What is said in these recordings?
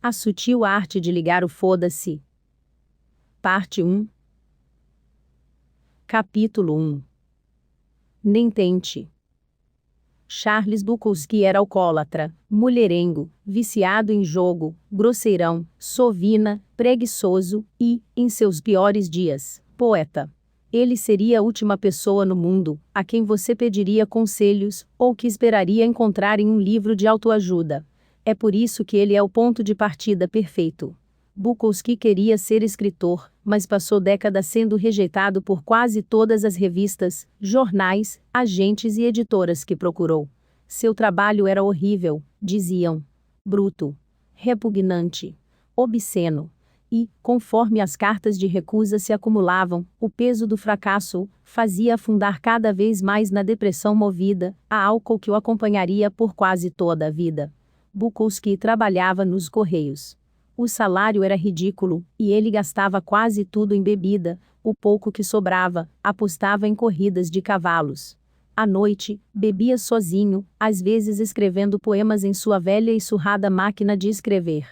A sutil arte de ligar o foda-se. Parte 1. Capítulo 1. Nem tente. Charles Bukowski era alcoólatra, mulherengo, viciado em jogo, grosseirão, sovina, preguiçoso e, em seus piores dias, poeta. Ele seria a última pessoa no mundo a quem você pediria conselhos ou que esperaria encontrar em um livro de autoajuda. É por isso que ele é o ponto de partida perfeito. Bukowski queria ser escritor, mas passou décadas sendo rejeitado por quase todas as revistas, jornais, agentes e editoras que procurou. Seu trabalho era horrível, diziam. Bruto. Repugnante. Obsceno. E, conforme as cartas de recusa se acumulavam, o peso do fracasso fazia afundar cada vez mais na depressão movida a álcool que o acompanharia por quase toda a vida. Bukowski trabalhava nos Correios. O salário era ridículo, e ele gastava quase tudo em bebida, o pouco que sobrava, apostava em corridas de cavalos. À noite, bebia sozinho, às vezes escrevendo poemas em sua velha e surrada máquina de escrever.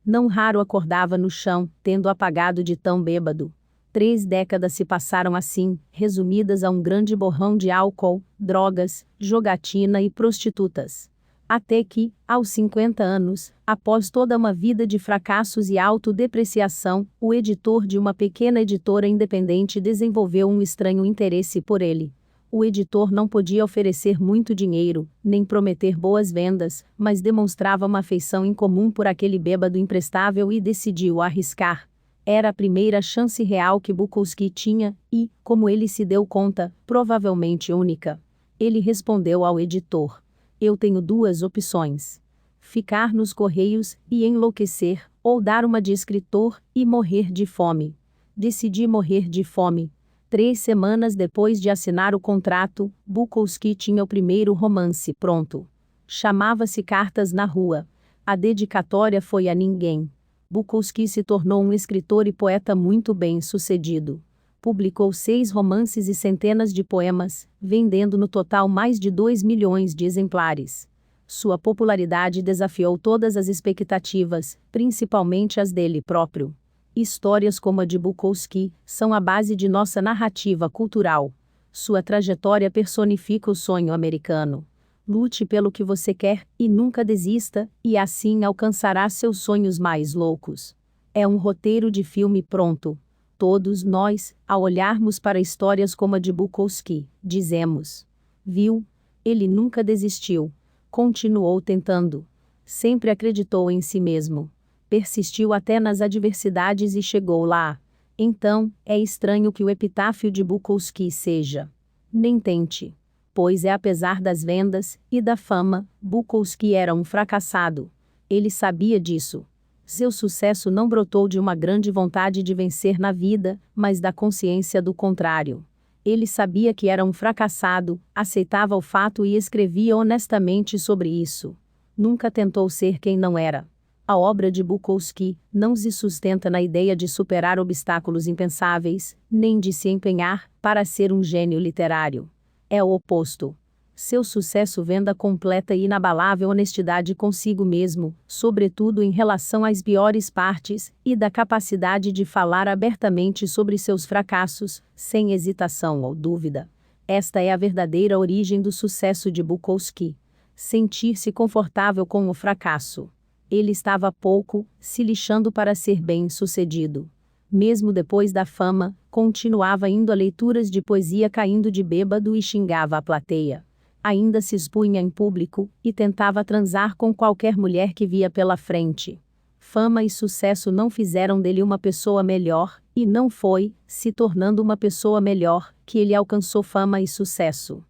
Não raro acordava no chão, tendo apagado de tão bêbado. 3 décadas se passaram assim, resumidas a um grande borrão de álcool, drogas, jogatina e prostitutas. Até que, aos 50 anos, após toda uma vida de fracassos e autodepreciação, o editor de uma pequena editora independente desenvolveu um estranho interesse por ele. O editor não podia oferecer muito dinheiro, nem prometer boas vendas, mas demonstrava uma afeição incomum por aquele bêbado imprestável e decidiu arriscar. Era a primeira chance real que Bukowski tinha, e, como ele se deu conta, provavelmente única. Ele respondeu ao editor: eu tenho 2 opções. Ficar nos Correios e enlouquecer, ou dar uma de escritor e morrer de fome. Decidi morrer de fome. 3 semanas depois de assinar o contrato, Bukowski tinha o primeiro romance pronto. Chamava-se Cartas na Rua. A dedicatória foi a ninguém. Bukowski se tornou um escritor e poeta muito bem-sucedido. Publicou 6 romances e centenas de poemas, vendendo no total mais de 2 milhões de exemplares. Sua popularidade desafiou todas as expectativas, principalmente as dele próprio. Histórias como a de Bukowski são a base de nossa narrativa cultural. Sua trajetória personifica o sonho americano. Lute pelo que você quer e nunca desista, e assim alcançará seus sonhos mais loucos. É um roteiro de filme pronto. Todos nós, ao olharmos para histórias como a de Bukowski, dizemos: viu? Ele nunca desistiu. Continuou tentando. Sempre acreditou em si mesmo. Persistiu até nas adversidades e chegou lá. Então, é estranho que o epitáfio de Bukowski seja: nem tente. Pois é apesar das vendas e da fama, Bukowski era um fracassado. Ele sabia disso. Seu sucesso não brotou de uma grande vontade de vencer na vida, mas da consciência do contrário. Ele sabia que era um fracassado, aceitava o fato e escrevia honestamente sobre isso. Nunca tentou ser quem não era. A obra de Bukowski não se sustenta na ideia de superar obstáculos impensáveis, nem de se empenhar para ser um gênio literário. É o oposto. Seu sucesso vem da completa e inabalável honestidade consigo mesmo, sobretudo em relação às piores partes, e da capacidade de falar abertamente sobre seus fracassos, sem hesitação ou dúvida. Esta é a verdadeira origem do sucesso de Bukowski. Sentir-se confortável com o fracasso. Ele estava pouco se lixando para ser bem-sucedido. Mesmo depois da fama, continuava indo a leituras de poesia caindo de bêbado e xingava a plateia. Ainda se expunha em público, e tentava transar com qualquer mulher que via pela frente. Fama e sucesso não fizeram dele uma pessoa melhor, e não foi, se tornando uma pessoa melhor, que ele alcançou fama e sucesso.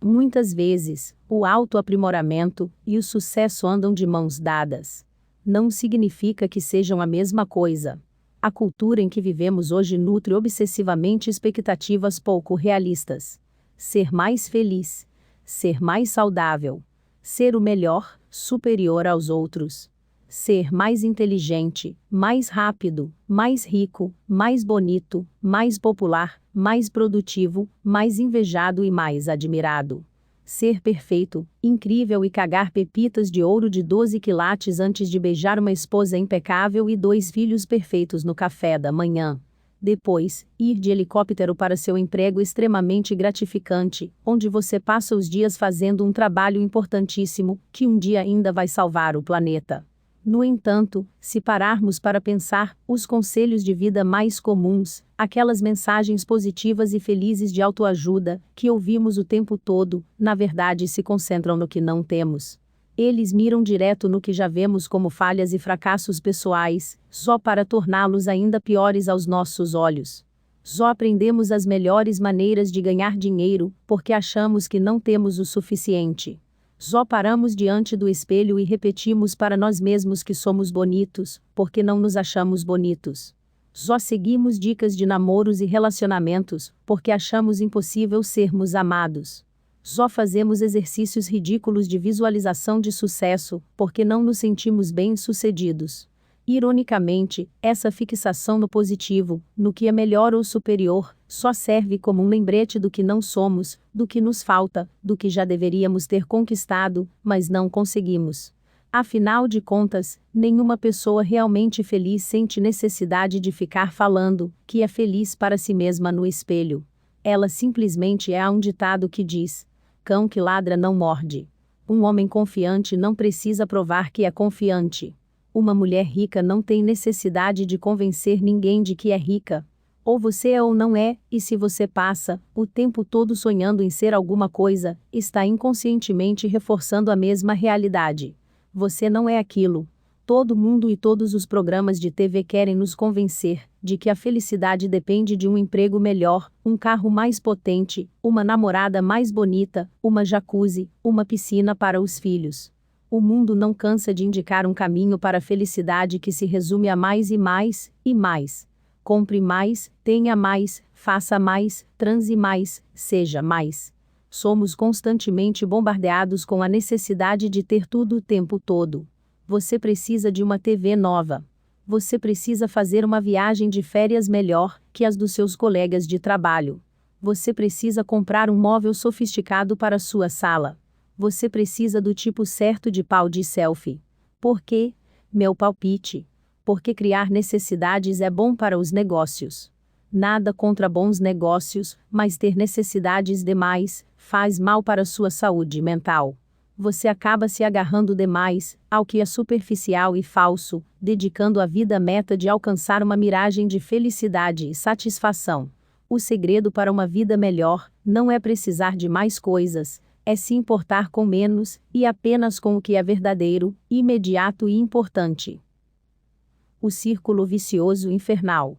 Muitas vezes, o autoaprimoramento e o sucesso andam de mãos dadas. Não significa que sejam a mesma coisa. A cultura em que vivemos hoje nutre obsessivamente expectativas pouco realistas. Ser mais feliz. Ser mais saudável. Ser o melhor, superior aos outros. Ser mais inteligente, mais rápido, mais rico, mais bonito, mais popular, mais produtivo, mais invejado e mais admirado. ser perfeito, incrível e cagar pepitas de ouro de 12 quilates antes de beijar uma esposa impecável e 2 filhos perfeitos no café da manhã. Depois, ir de helicóptero para seu emprego extremamente gratificante, onde você passa os dias fazendo um trabalho importantíssimo, que um dia ainda vai salvar o planeta. No entanto, se pararmos para pensar, os conselhos de vida mais comuns, aquelas mensagens positivas e felizes de autoajuda, que ouvimos o tempo todo, na verdade se concentram no que não temos. Eles miram direto no que já vemos como falhas e fracassos pessoais, só para torná-los ainda piores aos nossos olhos. Só aprendemos as melhores maneiras de ganhar dinheiro, porque achamos que não temos o suficiente. Só paramos diante do espelho e repetimos para nós mesmos que somos bonitos, porque não nos achamos bonitos. Só seguimos dicas de namoros e relacionamentos, porque achamos impossível sermos amados. Só fazemos exercícios ridículos de visualização de sucesso, porque não nos sentimos bem-sucedidos. Ironicamente, essa fixação no positivo, no que é melhor ou superior, só serve como um lembrete do que não somos, do que nos falta, do que já deveríamos ter conquistado, mas não conseguimos. Afinal de contas, nenhuma pessoa realmente feliz sente necessidade de ficar falando que é feliz para si mesma no espelho. Ela simplesmente há um ditado que diz: cão que ladra não morde. Um homem confiante não precisa provar que é confiante. Uma mulher rica não tem necessidade de convencer ninguém de que é rica. Ou você é ou não é, e se você passa o tempo todo sonhando em ser alguma coisa, está inconscientemente reforçando a mesma realidade. Você não é aquilo. Todo mundo e todos os programas de TV querem nos convencer de que a felicidade depende de um emprego melhor, um carro mais potente, uma namorada mais bonita, uma jacuzzi, uma piscina para os filhos. O mundo não cansa de indicar um caminho para a felicidade que se resume a mais e mais, e mais. Compre mais, tenha mais, faça mais, transe mais, seja mais. Somos constantemente bombardeados com a necessidade de ter tudo o tempo todo. Você precisa de uma TV nova. Você precisa fazer uma viagem de férias melhor que as dos seus colegas de trabalho. Você precisa comprar um móvel sofisticado para sua sala. Você precisa do tipo certo de pau de selfie. Por quê? Meu palpite. Porque criar necessidades é bom para os negócios. Nada contra bons negócios, mas ter necessidades demais faz mal para sua saúde mental. Você acaba se agarrando demais ao que é superficial e falso, dedicando a vida à meta de alcançar uma miragem de felicidade e satisfação. O segredo para uma vida melhor não é precisar de mais coisas, é se importar com menos e apenas com o que é verdadeiro, imediato e importante. O círculo vicioso infernal.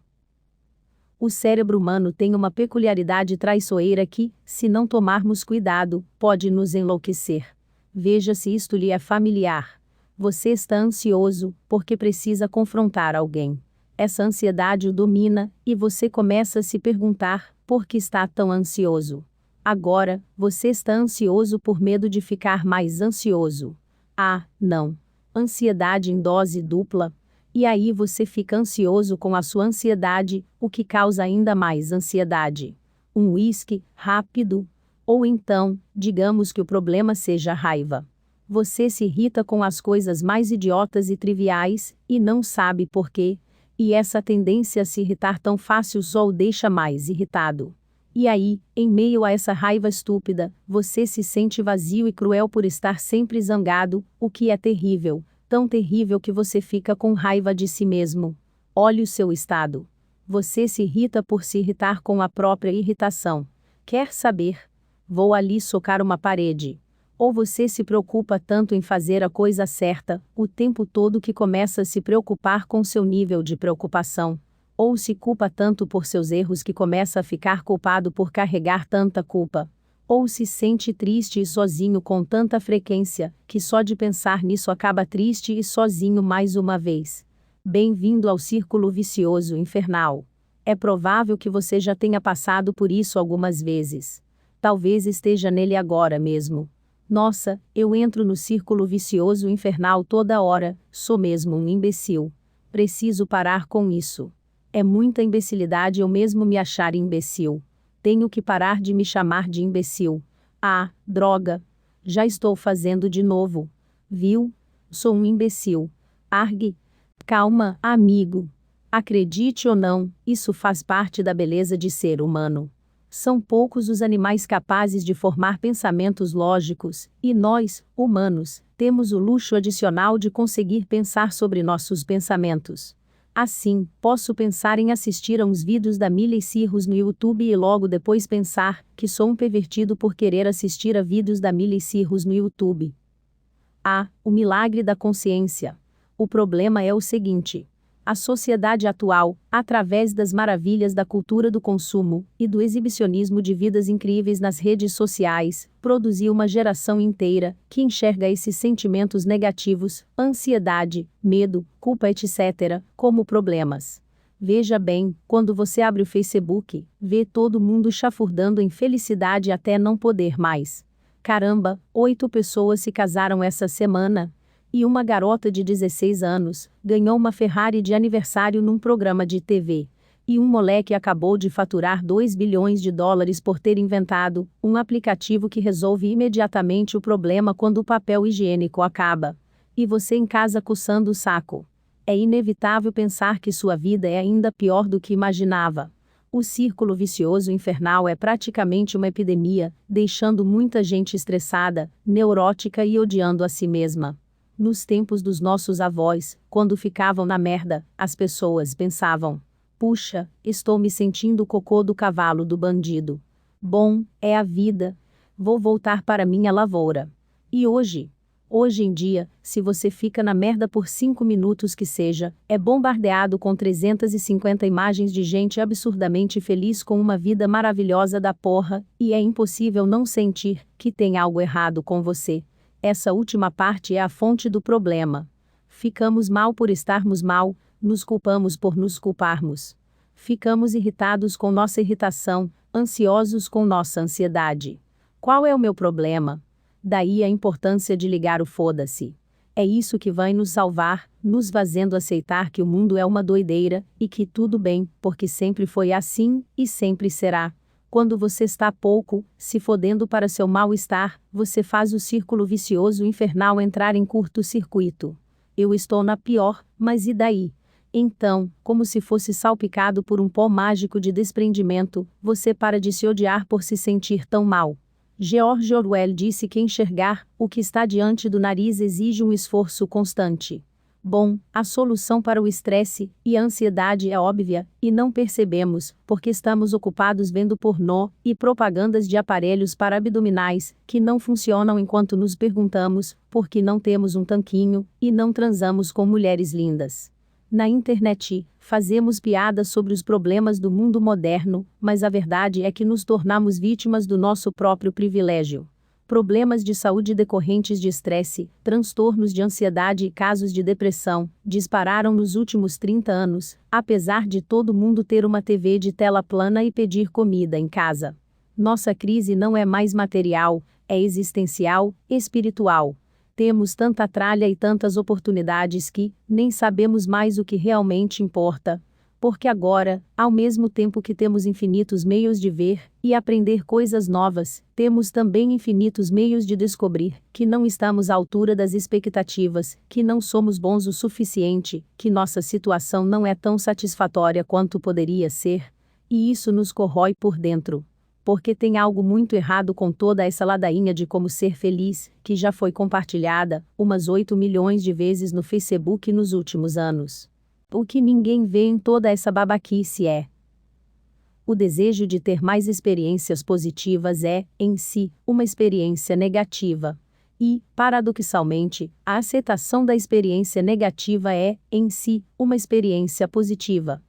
O cérebro humano tem uma peculiaridade traiçoeira que, se não tomarmos cuidado, pode nos enlouquecer. Veja se isto lhe é familiar. Você está ansioso, porque precisa confrontar alguém. Essa ansiedade o domina, e você começa a se perguntar, por que está tão ansioso? Agora, você está ansioso por medo de ficar mais ansioso. Ah, não. Ansiedade em dose dupla. E aí você fica ansioso com a sua ansiedade, o que causa ainda mais ansiedade. Um uísque rápido. Ou então, digamos que o problema seja a raiva. Você se irrita com as coisas mais idiotas e triviais, e não sabe por quê, e essa tendência a se irritar tão fácil só o deixa mais irritado. E aí, em meio a essa raiva estúpida, você se sente vazio e cruel por estar sempre zangado, o que é terrível. Tão terrível que você fica com raiva de si mesmo. Olhe o seu estado. Você se irrita por se irritar com a própria irritação. Quer saber? Vou ali socar uma parede. Ou você se preocupa tanto em fazer a coisa certa, o tempo todo que começa a se preocupar com seu nível de preocupação. Ou se culpa tanto por seus erros que começa a ficar culpado por carregar tanta culpa. Ou se sente triste e sozinho com tanta frequência, que só de pensar nisso acaba triste e sozinho mais uma vez. Bem-vindo ao círculo vicioso infernal. É provável que você já tenha passado por isso algumas vezes. Talvez esteja nele agora mesmo. Nossa, eu entro no círculo vicioso infernal toda hora, sou mesmo um imbecil. Preciso parar com isso. É muita imbecilidade eu mesmo me achar imbecil. Tenho que parar de me chamar de imbecil. Ah, droga! Já estou fazendo de novo. Viu? Sou um imbecil. Argue. Calma, amigo. Acredite ou não, isso faz parte da beleza de ser humano. São poucos os animais capazes de formar pensamentos lógicos, e nós, humanos, temos o luxo adicional de conseguir pensar sobre nossos pensamentos. Assim, posso pensar em assistir a uns vídeos da Miley Cyrus no YouTube e logo depois pensar que sou um pervertido por querer assistir a vídeos da Miley Cyrus no YouTube. Ah, o milagre da consciência. O problema é o seguinte: a sociedade atual, através das maravilhas da cultura do consumo e do exibicionismo de vidas incríveis nas redes sociais, produziu uma geração inteira que enxerga esses sentimentos negativos, ansiedade, medo, culpa, etc., como problemas. Veja bem, quando você abre o Facebook, vê todo mundo chafurdando em felicidade até não poder mais. Caramba, 8 pessoas se casaram essa semana. E uma garota de 16 anos ganhou uma Ferrari de aniversário num programa de TV. E um moleque acabou de faturar 2 bilhões de dólares por ter inventado um aplicativo que resolve imediatamente o problema quando o papel higiênico acaba. E você em casa coçando o saco. É inevitável pensar que sua vida é ainda pior do que imaginava. O círculo vicioso infernal é praticamente uma epidemia, deixando muita gente estressada, neurótica e odiando a si mesma. Nos tempos dos nossos avós, quando ficavam na merda, as pessoas pensavam: puxa, estou me sentindo cocô do cavalo do bandido. Bom, é a vida. Vou voltar para minha lavoura. E hoje? Hoje em dia, se você fica na merda por 5 minutos que seja, é bombardeado com 350 imagens de gente absurdamente feliz com uma vida maravilhosa da porra, e é impossível não sentir que tem algo errado com você. Essa última parte é a fonte do problema. Ficamos mal por estarmos mal, nos culpamos por nos culparmos. Ficamos irritados com nossa irritação, ansiosos com nossa ansiedade. Qual é o meu problema? Daí a importância de ligar o foda-se. É isso que vai nos salvar, nos fazendo aceitar que o mundo é uma doideira, e que tudo bem, porque sempre foi assim, e sempre será. Quando você está pouco, se fodendo para seu mal-estar, você faz o círculo vicioso infernal entrar em curto-circuito. Eu estou na pior, mas e daí? Então, como se fosse salpicado por um pó mágico de desprendimento, você para de se odiar por se sentir tão mal. George Orwell disse que enxergar o que está diante do nariz exige um esforço constante. Bom, a solução para o estresse e a ansiedade é óbvia, e não percebemos, porque estamos ocupados vendo pornô e propagandas de aparelhos para abdominais, que não funcionam enquanto nos perguntamos por que não temos um tanquinho, e não transamos com mulheres lindas. Na internet, fazemos piadas sobre os problemas do mundo moderno, mas a verdade é que nos tornamos vítimas do nosso próprio privilégio. Problemas de saúde decorrentes de estresse, transtornos de ansiedade e casos de depressão dispararam nos últimos 30 anos, apesar de todo mundo ter uma TV de tela plana e pedir comida em casa. Nossa crise não é mais material, é existencial, espiritual. Temos tanta tralha e tantas oportunidades que nem sabemos mais o que realmente importa. Porque agora, ao mesmo tempo que temos infinitos meios de ver e aprender coisas novas, temos também infinitos meios de descobrir que não estamos à altura das expectativas, que não somos bons o suficiente, que nossa situação não é tão satisfatória quanto poderia ser, e isso nos corrói por dentro. Porque tem algo muito errado com toda essa ladainha de como ser feliz, que já foi compartilhada umas 8 milhões de vezes no Facebook nos últimos anos. O que ninguém vê em toda essa babaquice é: o desejo de ter mais experiências positivas é, em si, uma experiência negativa. E, paradoxalmente, a aceitação da experiência negativa é, em si, uma experiência positiva.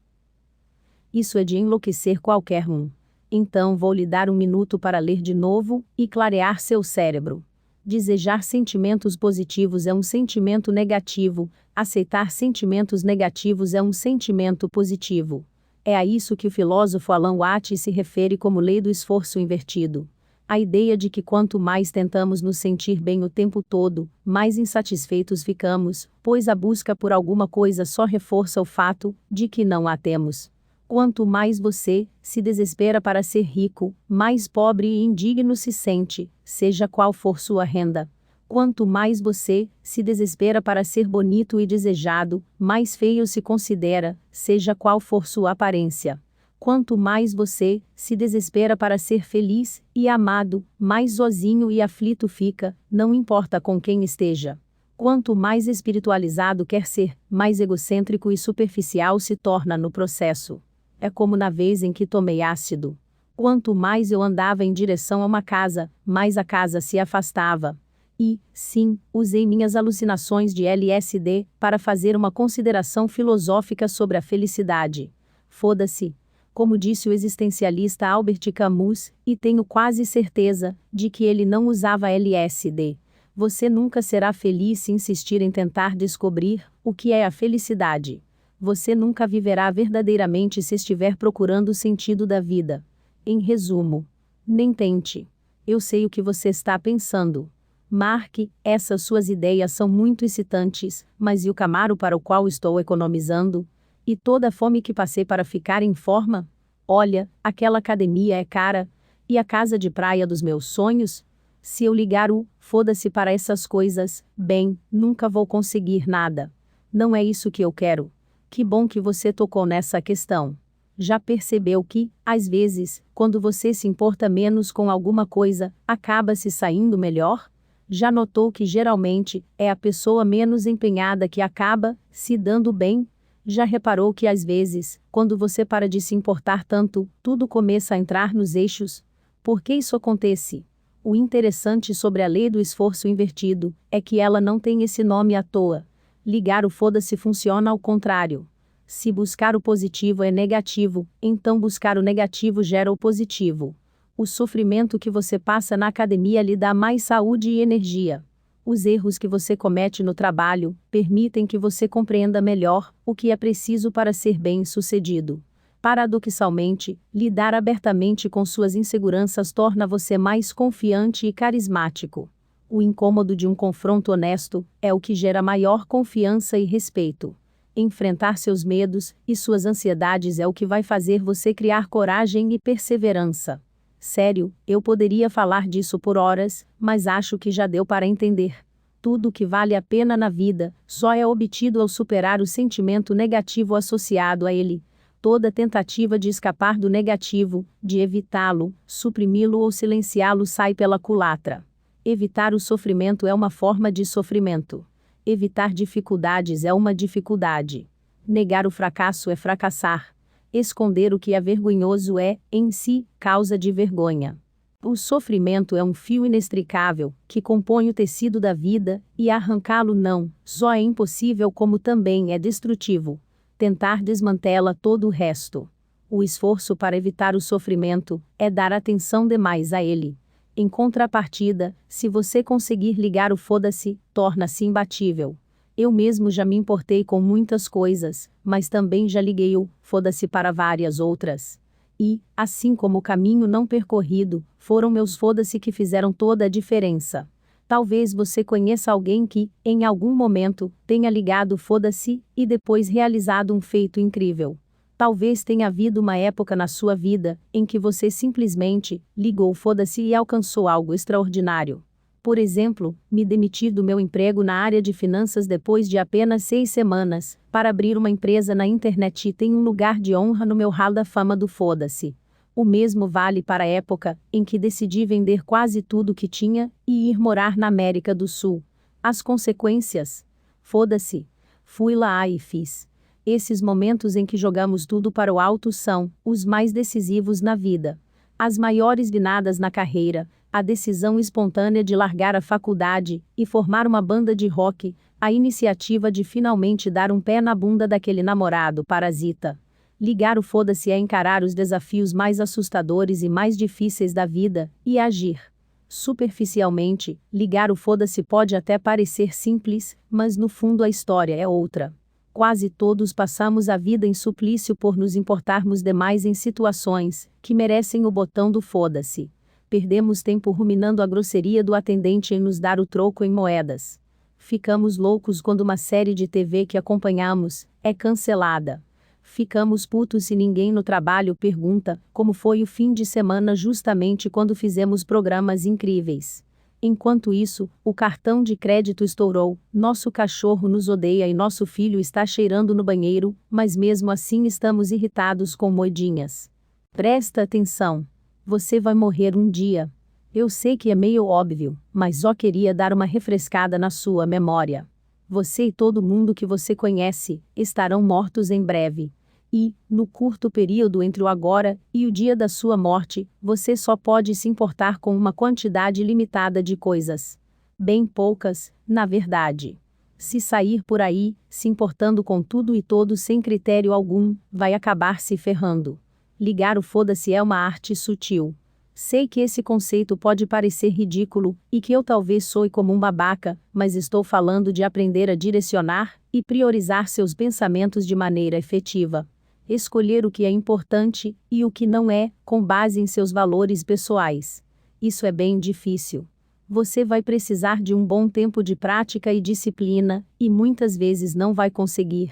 Isso é de enlouquecer qualquer um. Então vou lhe dar um minuto para ler de novo e clarear seu cérebro. Desejar sentimentos positivos é um sentimento negativo, aceitar sentimentos negativos é um sentimento positivo. É a isso que o filósofo Alan Watts se refere como lei do esforço invertido. A ideia de que quanto mais tentamos nos sentir bem o tempo todo, mais insatisfeitos ficamos, pois a busca por alguma coisa só reforça o fato de que não a temos. Quanto mais você se desespera para ser rico, mais pobre e indigno se sente, seja qual for sua renda. Quanto mais você se desespera para ser bonito e desejado, mais feio se considera, seja qual for sua aparência. Quanto mais você se desespera para ser feliz e amado, mais sozinho e aflito fica, não importa com quem esteja. Quanto mais espiritualizado quer ser, mais egocêntrico e superficial se torna no processo. É como na vez em que tomei ácido. Quanto mais eu andava em direção a uma casa, mais a casa se afastava. E, sim, usei minhas alucinações de LSD para fazer uma consideração filosófica sobre a felicidade. Foda-se. Como disse o existencialista Albert Camus, e tenho quase certeza de que ele não usava LSD. Você nunca será feliz se insistir em tentar descobrir o que é a felicidade. Você nunca viverá verdadeiramente se estiver procurando o sentido da vida. Em resumo, nem tente. Eu sei o que você está pensando. Mark, essas suas ideias são muito excitantes, mas e o Camaro para o qual estou economizando? E toda a fome que passei para ficar em forma? Olha, aquela academia é cara. E a casa de praia dos meus sonhos? Se eu ligar o foda-se para essas coisas, bem, nunca vou conseguir nada. Não é isso que eu quero. Que bom que você tocou nessa questão. Já percebeu que, às vezes, quando você se importa menos com alguma coisa, acaba se saindo melhor? Já notou que geralmente é a pessoa menos empenhada que acaba se dando bem? Já reparou que às vezes, quando você para de se importar tanto, tudo começa a entrar nos eixos? Por que isso acontece? O interessante sobre a lei do esforço invertido é que ela não tem esse nome à toa. Ligar o foda-se funciona ao contrário. Se buscar o positivo é negativo, então buscar o negativo gera o positivo. O sofrimento que você passa na academia lhe dá mais saúde e energia. Os erros que você comete no trabalho permitem que você compreenda melhor o que é preciso para ser bem-sucedido. Paradoxalmente, lidar abertamente com suas inseguranças torna você mais confiante e carismático. O incômodo de um confronto honesto é o que gera maior confiança e respeito. Enfrentar seus medos e suas ansiedades é o que vai fazer você criar coragem e perseverança. Sério, eu poderia falar disso por horas, mas acho que já deu para entender. Tudo que vale a pena na vida só é obtido ao superar o sentimento negativo associado a ele. Toda tentativa de escapar do negativo, de evitá-lo, suprimi-lo ou silenciá-lo sai pela culatra. Evitar o sofrimento é uma forma de sofrimento. Evitar dificuldades é uma dificuldade. Negar o fracasso é fracassar. Esconder o que é vergonhoso é, em si, causa de vergonha. O sofrimento é um fio inextricável, que compõe o tecido da vida, e arrancá-lo não só é impossível como também é destrutivo. Tentar desmantela todo o resto. O esforço para evitar o sofrimento é dar atenção demais a ele. Em contrapartida, se você conseguir ligar o foda-se, torna-se imbatível. Eu mesmo já me importei com muitas coisas, mas também já liguei o foda-se para várias outras. E, assim como o caminho não percorrido, foram meus foda-se que fizeram toda a diferença. Talvez você conheça alguém que, em algum momento, tenha ligado foda-se e depois realizado um feito incrível. Talvez tenha havido uma época na sua vida em que você simplesmente ligou foda-se e alcançou algo extraordinário. Por exemplo, me demiti do meu emprego na área de finanças depois de apenas 6 semanas, para abrir uma empresa na internet e tem um lugar de honra no meu hall da fama do foda-se. O mesmo vale para a época em que decidi vender quase tudo que tinha e ir morar na América do Sul. As consequências? Foda-se. Fui lá e fiz. Esses momentos em que jogamos tudo para o alto são os mais decisivos na vida. As maiores viradas na carreira, a decisão espontânea de largar a faculdade e formar uma banda de rock, a iniciativa de finalmente dar um pé na bunda daquele namorado parasita. Ligar o foda-se é encarar os desafios mais assustadores e mais difíceis da vida e agir. Superficialmente, ligar o foda-se pode até parecer simples, mas no fundo a história é outra. Quase todos passamos a vida em suplício por nos importarmos demais em situações que merecem o botão do foda-se. Perdemos tempo ruminando a grosseria do atendente em nos dar o troco em moedas. Ficamos loucos quando uma série de TV que acompanhamos é cancelada. Ficamos putos se ninguém no trabalho pergunta como foi o fim de semana justamente quando fizemos programas incríveis. Enquanto isso, o cartão de crédito estourou, nosso cachorro nos odeia e nosso filho está cheirando no banheiro, mas mesmo assim estamos irritados com moedinhas. Presta atenção. Você vai morrer um dia. Eu sei que é meio óbvio, mas só queria dar uma refrescada na sua memória. Você e todo mundo que você conhece estarão mortos em breve. E, no curto período entre o agora e o dia da sua morte, você só pode se importar com uma quantidade limitada de coisas. Bem poucas, na verdade. Se sair por aí, se importando com tudo e todos sem critério algum, vai acabar se ferrando. Ligar o foda-se é uma arte sutil. Sei que esse conceito pode parecer ridículo, e que eu talvez soe como um babaca, mas estou falando de aprender a direcionar e priorizar seus pensamentos de maneira efetiva. Escolher o que é importante e o que não é, com base em seus valores pessoais. Isso é bem difícil. Você vai precisar de um bom tempo de prática e disciplina, e muitas vezes não vai conseguir.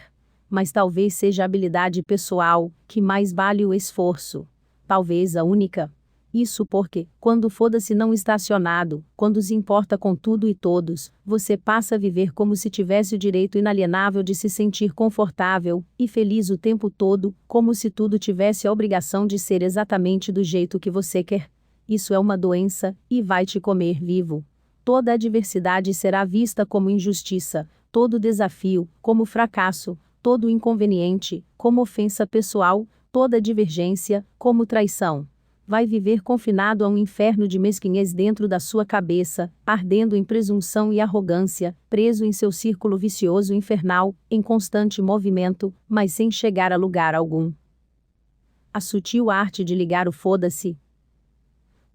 Mas talvez seja a habilidade pessoal que mais vale o esforço. Talvez a única. Isso porque, quando o foda-se não está acionado, quando se importa com tudo e todos, você passa a viver como se tivesse o direito inalienável de se sentir confortável e feliz o tempo todo, como se tudo tivesse a obrigação de ser exatamente do jeito que você quer. Isso é uma doença, e vai te comer vivo. Toda adversidade será vista como injustiça, todo desafio, como fracasso, todo inconveniente, como ofensa pessoal, toda divergência, como traição. Vai viver confinado a um inferno de mesquinhez dentro da sua cabeça, ardendo em presunção e arrogância, preso em seu círculo vicioso infernal, em constante movimento, mas sem chegar a lugar algum. A sutil arte de ligar o foda-se.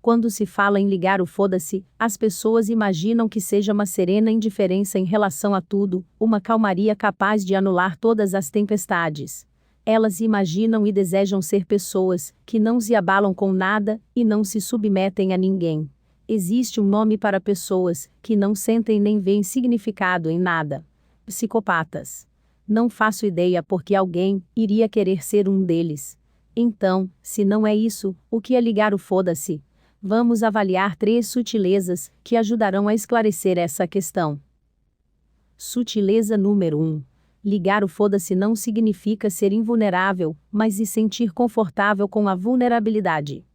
Quando se fala em ligar o foda-se, as pessoas imaginam que seja uma serena indiferença em relação a tudo, uma calmaria capaz de anular todas as tempestades. Elas imaginam e desejam ser pessoas que não se abalam com nada e não se submetem a ninguém. Existe um nome para pessoas que não sentem nem veem significado em nada. Psicopatas. Não faço ideia porque alguém iria querer ser um deles. Então, se não é isso, o que é ligar o foda-se? Vamos avaliar 3 sutilezas que ajudarão a esclarecer essa questão. Sutileza número 1. Ligar o foda-se não significa ser invulnerável, mas se sentir confortável com a vulnerabilidade.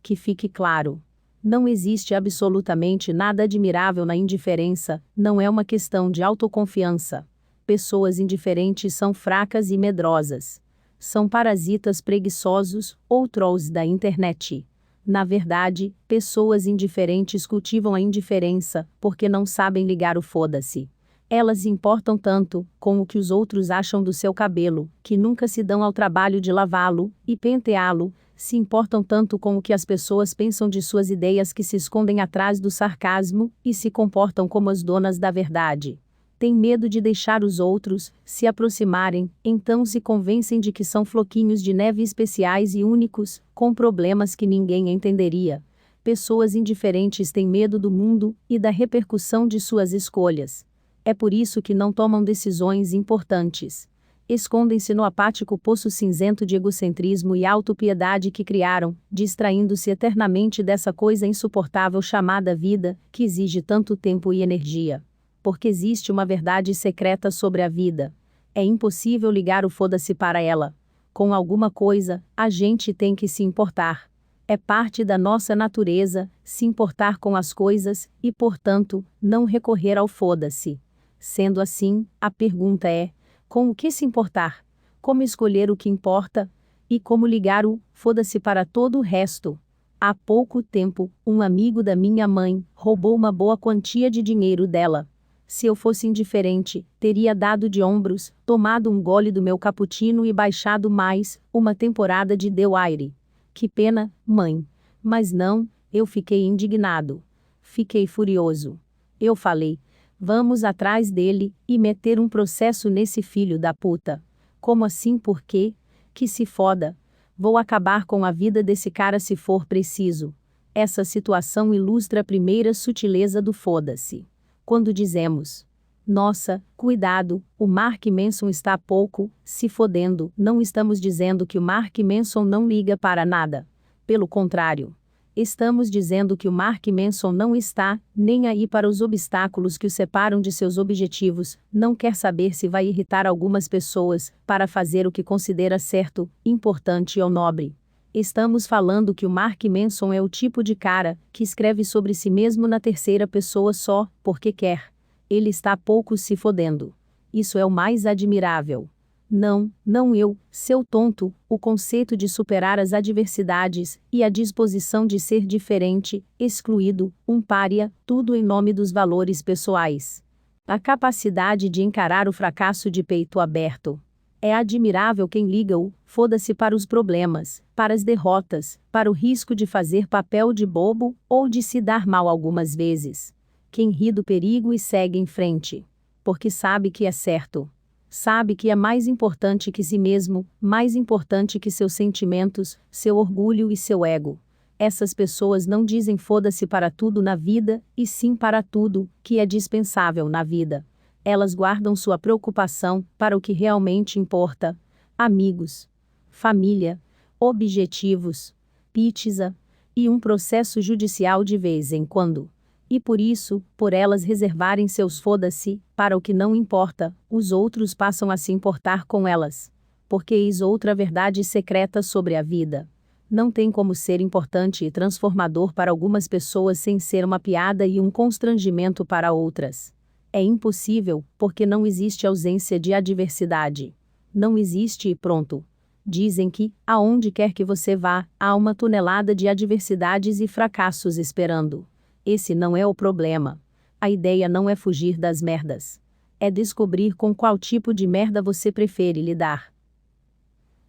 Que fique claro. Não existe absolutamente nada admirável na indiferença, não é uma questão de autoconfiança. Pessoas indiferentes são fracas e medrosas. São parasitas preguiçosos, ou trolls da internet. Na verdade, pessoas indiferentes cultivam a indiferença, porque não sabem ligar o foda-se. Elas se importam tanto com o que os outros acham do seu cabelo, que nunca se dão ao trabalho de lavá-lo e penteá-lo, se importam tanto com o que as pessoas pensam de suas ideias que se escondem atrás do sarcasmo e se comportam como as donas da verdade. Têm medo de deixar os outros se aproximarem, então se convencem de que são floquinhos de neve especiais e únicos, com problemas que ninguém entenderia. Pessoas indiferentes têm medo do mundo e da repercussão de suas escolhas. É por isso que não tomam decisões importantes. Escondem-se no apático poço cinzento de egocentrismo e autopiedade que criaram, distraindo-se eternamente dessa coisa insuportável chamada vida, que exige tanto tempo e energia. Porque existe uma verdade secreta sobre a vida. É impossível ligar o foda-se para ela. Com alguma coisa, a gente tem que se importar. É parte da nossa natureza, se importar com as coisas, e portanto, não recorrer ao foda-se. Sendo assim, a pergunta é: com o que se importar? Como escolher o que importa? E como ligar o foda-se para todo o resto? Há pouco tempo, um amigo da minha mãe roubou uma boa quantia de dinheiro dela. Se eu fosse indiferente, teria dado de ombros, tomado um gole do meu cappuccino e baixado mais uma temporada de The Wire. Que pena, mãe. Mas não, eu fiquei indignado. Fiquei furioso. Eu falei: vamos atrás dele e meter um processo nesse filho da puta. Como assim? Por quê? Que se foda. Vou acabar com a vida desse cara se for preciso. Essa situação ilustra a primeira sutileza do foda-se. Quando dizemos Nossa, cuidado, o Mark Manson está pouco se fodendo. Não estamos dizendo que o Mark Manson não liga para nada. Pelo contrário. Estamos dizendo que o Mark Manson não está nem aí para os obstáculos que o separam de seus objetivos, não quer saber se vai irritar algumas pessoas para fazer o que considera certo, importante ou nobre. Estamos falando que o Mark Manson é o tipo de cara que escreve sobre si mesmo na terceira pessoa só porque quer. Ele está pouco se fodendo. Isso é o mais admirável. Não eu, seu tonto, o conceito de superar as adversidades e a disposição de ser diferente, excluído, um pária, tudo em nome dos valores pessoais. A capacidade de encarar o fracasso de peito aberto. É admirável quem liga o foda-se para os problemas, para as derrotas, para o risco de fazer papel de bobo ou de se dar mal algumas vezes. Quem ri do perigo e segue em frente. Porque sabe que é certo. Sabe que é mais importante que si mesmo, mais importante que seus sentimentos, seu orgulho e seu ego. Essas pessoas não dizem foda-se para tudo na vida, e sim para tudo que é dispensável na vida. Elas guardam sua preocupação para o que realmente importa: amigos, família, objetivos, pizza e um processo judicial de vez em quando. E por isso, por elas reservarem seus foda-se para o que não importa, os outros passam a se importar com elas. Porque eis outra verdade secreta sobre a vida. Não tem como ser importante e transformador para algumas pessoas sem ser uma piada e um constrangimento para outras. É impossível, porque não existe ausência de adversidade. Não existe e pronto. Dizem que, aonde quer que você vá, há uma tonelada de adversidades e fracassos esperando. Esse não é o problema. A ideia não é fugir das merdas. É descobrir com qual tipo de merda você prefere lidar.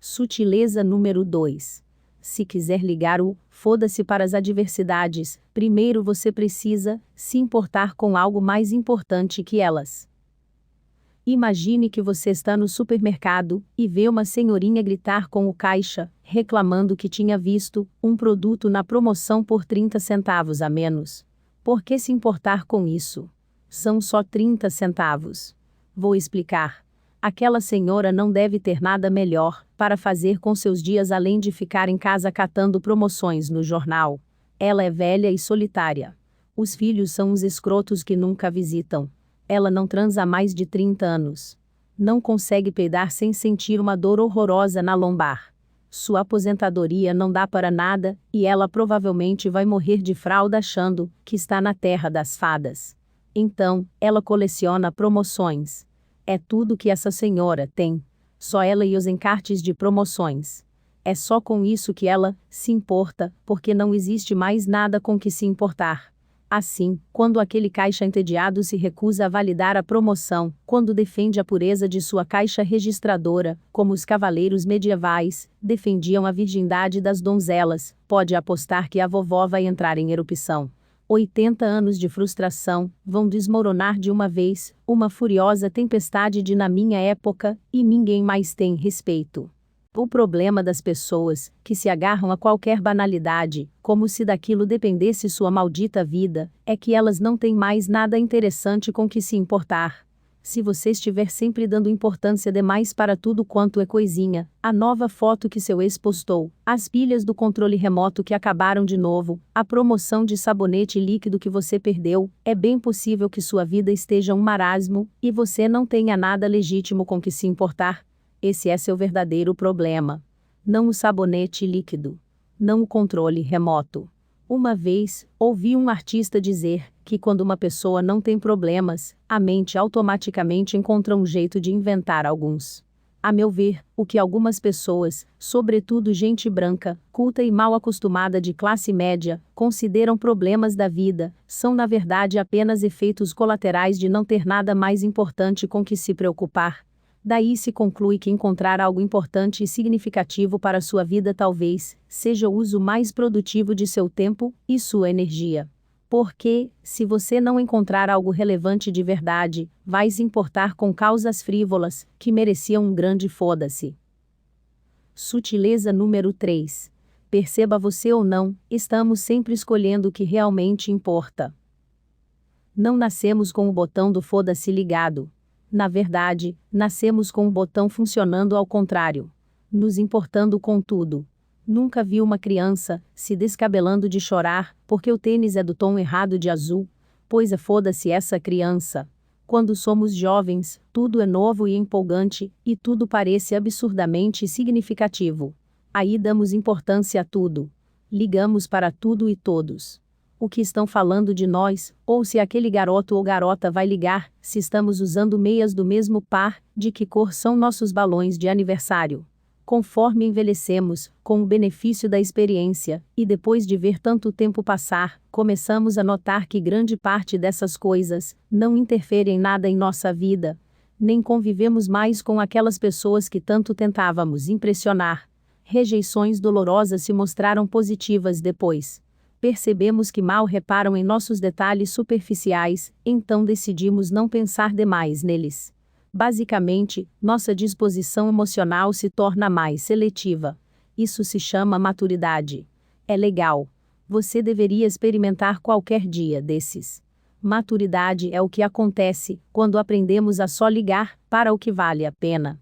Sutileza número 2. Se quiser ligar o foda-se para as adversidades, primeiro você precisa se importar com algo mais importante que elas. Imagine que você está no supermercado e vê uma senhorinha gritar com o caixa, reclamando que tinha visto um produto na promoção por 30 centavos a menos. Por que se importar com isso? São só 30 centavos. Vou explicar. Aquela senhora não deve ter nada melhor para fazer com seus dias além de ficar em casa catando promoções no jornal. Ela é velha e solitária. Os filhos são uns escrotos que nunca a visitam. Ela não transa há mais de 30 anos. Não consegue peidar sem sentir uma dor horrorosa na lombar. Sua aposentadoria não dá para nada, e ela provavelmente vai morrer de fralda achando que está na terra das fadas. Então, ela coleciona promoções. É tudo que essa senhora tem. Só ela e os encartes de promoções. É só com isso que ela se importa, porque não existe mais nada com que se importar. Assim, quando aquele caixa entediado se recusa a validar a promoção, quando defende a pureza de sua caixa registradora, como os cavaleiros medievais defendiam a virgindade das donzelas, pode apostar que a vovó vai entrar em erupção. 80 anos de frustração vão desmoronar de uma vez, uma furiosa tempestade de na minha época, e ninguém mais tem respeito. O problema das pessoas, que se agarram a qualquer banalidade, como se daquilo dependesse sua maldita vida, é que elas não têm mais nada interessante com que se importar. Se você estiver sempre dando importância demais para tudo quanto é coisinha, a nova foto que seu ex postou, as pilhas do controle remoto que acabaram de novo, a promoção de sabonete líquido que você perdeu, é bem possível que sua vida esteja um marasmo, e você não tenha nada legítimo com que se importar. Esse é seu verdadeiro problema. Não o sabonete líquido. Não o controle remoto. Uma vez, ouvi um artista dizer que quando uma pessoa não tem problemas, a mente automaticamente encontra um jeito de inventar alguns. A meu ver, o que algumas pessoas, sobretudo gente branca, culta e mal acostumada de classe média, consideram problemas da vida, são na verdade apenas efeitos colaterais de não ter nada mais importante com que se preocupar. Daí se conclui que encontrar algo importante e significativo para sua vida talvez seja o uso mais produtivo de seu tempo e sua energia. Porque, se você não encontrar algo relevante de verdade, vai se importar com causas frívolas, que mereciam um grande foda-se. Sutileza número 3. Perceba você ou não, estamos sempre escolhendo o que realmente importa. Não nascemos com o botão do foda-se ligado. Na verdade, nascemos com o botão funcionando ao contrário. Nos importando com tudo. Nunca vi uma criança se descabelando de chorar porque o tênis é do tom errado de azul. Pois é, foda-se essa criança. Quando somos jovens, tudo é novo e empolgante, e tudo parece absurdamente significativo. Aí damos importância a tudo. Ligamos para tudo e todos. O que estão falando de nós, ou se aquele garoto ou garota vai ligar, se estamos usando meias do mesmo par, de que cor são nossos balões de aniversário. Conforme envelhecemos, com o benefício da experiência, e depois de ver tanto tempo passar, começamos a notar que grande parte dessas coisas não interferem em nada em nossa vida, nem convivemos mais com aquelas pessoas que tanto tentávamos impressionar. Rejeições dolorosas se mostraram positivas depois. Percebemos que mal reparam em nossos detalhes superficiais, então decidimos não pensar demais neles. Basicamente, nossa disposição emocional se torna mais seletiva. Isso se chama maturidade. É legal. Você deveria experimentar qualquer dia desses. Maturidade é o que acontece quando aprendemos a só ligar para o que vale a pena.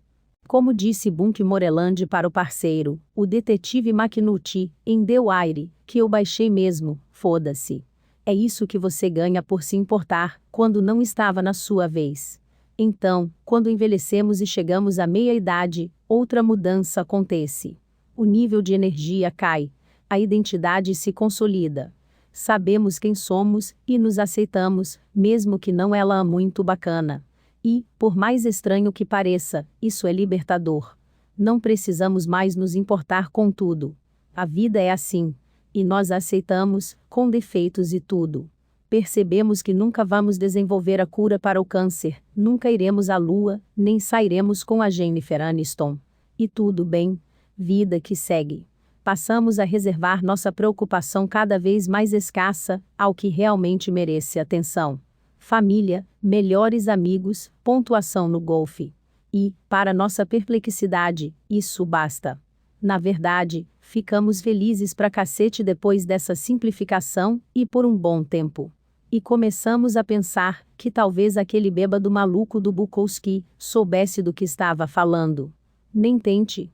Como disse Bunk Moreland para o parceiro, o detetive McNulty, em The Wire, que eu baixei mesmo, foda-se. É isso que você ganha por se importar, quando não estava na sua vez. Então, quando envelhecemos e chegamos à meia-idade, outra mudança acontece. O nível de energia cai. A identidade se consolida. Sabemos quem somos, e nos aceitamos, mesmo que não ela muito bacana. E, por mais estranho que pareça, isso é libertador. Não precisamos mais nos importar com tudo. A vida é assim. E nós a aceitamos, com defeitos e tudo. Percebemos que nunca vamos desenvolver a cura para o câncer, nunca iremos à lua, nem sairemos com a Jennifer Aniston. E tudo bem. Vida que segue. Passamos a reservar nossa preocupação cada vez mais escassa ao que realmente merece atenção. Família, melhores amigos, pontuação no golfe. E, para nossa perplexidade, isso basta. Na verdade, ficamos felizes pra cacete depois dessa simplificação, e por um bom tempo. E começamos a pensar que talvez aquele bêbado maluco do Bukowski soubesse do que estava falando. Nem tente.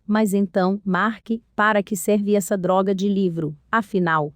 Mas então, Mark, para que serve essa droga de livro, afinal?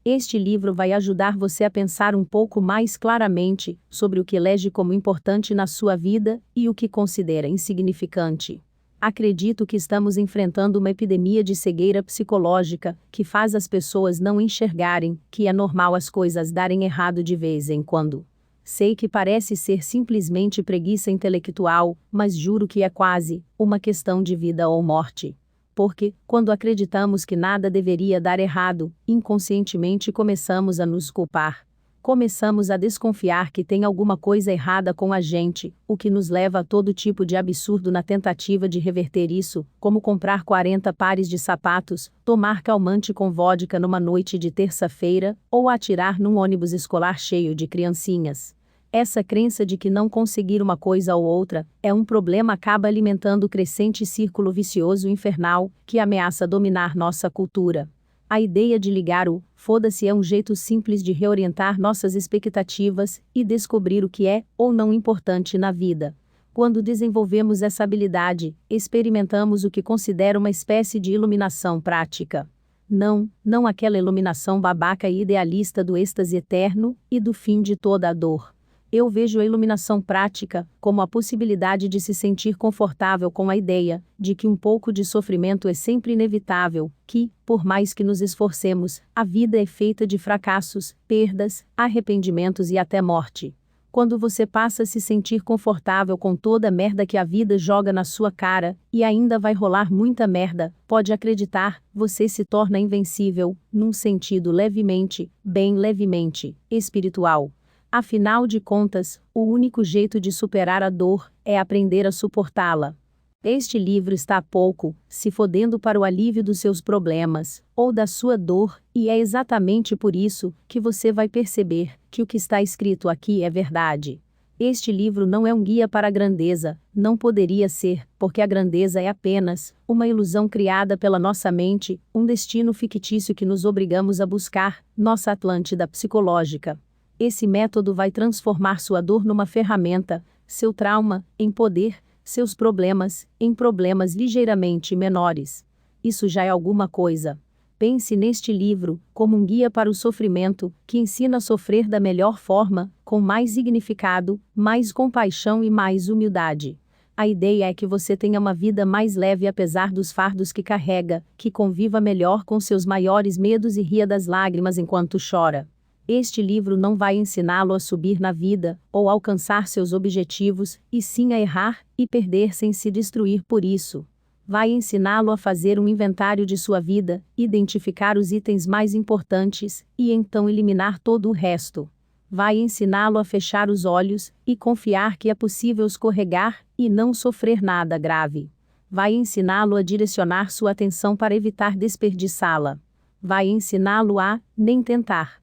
Este livro vai ajudar você a pensar um pouco mais claramente sobre o que elege como importante na sua vida e o que considera insignificante. Acredito que estamos enfrentando uma epidemia de cegueira psicológica que faz as pessoas não enxergarem que é normal as coisas darem errado de vez em quando. Sei que parece ser simplesmente preguiça intelectual, mas juro que é quase uma questão de vida ou morte. Porque, quando acreditamos que nada deveria dar errado, inconscientemente começamos a nos culpar. Começamos a desconfiar que tem alguma coisa errada com a gente, o que nos leva a todo tipo de absurdo na tentativa de reverter isso, como comprar 40 pares de sapatos, tomar calmante com vodka numa noite de terça-feira, ou atirar num ônibus escolar cheio de criancinhas. Essa crença de que não conseguir uma coisa ou outra é um problema acaba alimentando o crescente círculo vicioso infernal que ameaça dominar nossa cultura. A ideia de ligar o foda-se é um jeito simples de reorientar nossas expectativas e descobrir o que é ou não importante na vida. Quando desenvolvemos essa habilidade, experimentamos o que considero uma espécie de iluminação prática. Não aquela iluminação babaca e idealista do êxtase eterno e do fim de toda a dor. Eu vejo a iluminação prática como a possibilidade de se sentir confortável com a ideia de que um pouco de sofrimento é sempre inevitável, que, por mais que nos esforcemos, a vida é feita de fracassos, perdas, arrependimentos e até morte. Quando você passa a se sentir confortável com toda a merda que a vida joga na sua cara, e ainda vai rolar muita merda, pode acreditar, você se torna invencível, num sentido levemente, bem levemente, espiritual. Afinal de contas, o único jeito de superar a dor é aprender a suportá-la. Este livro está pouco se fodendo para o alívio dos seus problemas, ou da sua dor, e é exatamente por isso que você vai perceber que o que está escrito aqui é verdade. Este livro não é um guia para a grandeza, não poderia ser, porque a grandeza é apenas uma ilusão criada pela nossa mente, um destino fictício que nos obrigamos a buscar, nossa Atlântida psicológica. Esse método vai transformar sua dor numa ferramenta, seu trauma em poder, seus problemas em problemas ligeiramente menores. Isso já é alguma coisa. Pense neste livro como um guia para o sofrimento, que ensina a sofrer da melhor forma, com mais significado, mais compaixão e mais humildade. A ideia é que você tenha uma vida mais leve apesar dos fardos que carrega, que conviva melhor com seus maiores medos e ria das lágrimas enquanto chora. Este livro não vai ensiná-lo a subir na vida, ou alcançar seus objetivos, e sim a errar e perder sem se destruir por isso. Vai ensiná-lo a fazer um inventário de sua vida, identificar os itens mais importantes, e então eliminar todo o resto. Vai ensiná-lo a fechar os olhos, e confiar que é possível escorregar, e não sofrer nada grave. Vai ensiná-lo a direcionar sua atenção para evitar desperdiçá-la. Vai ensiná-lo a nem tentar.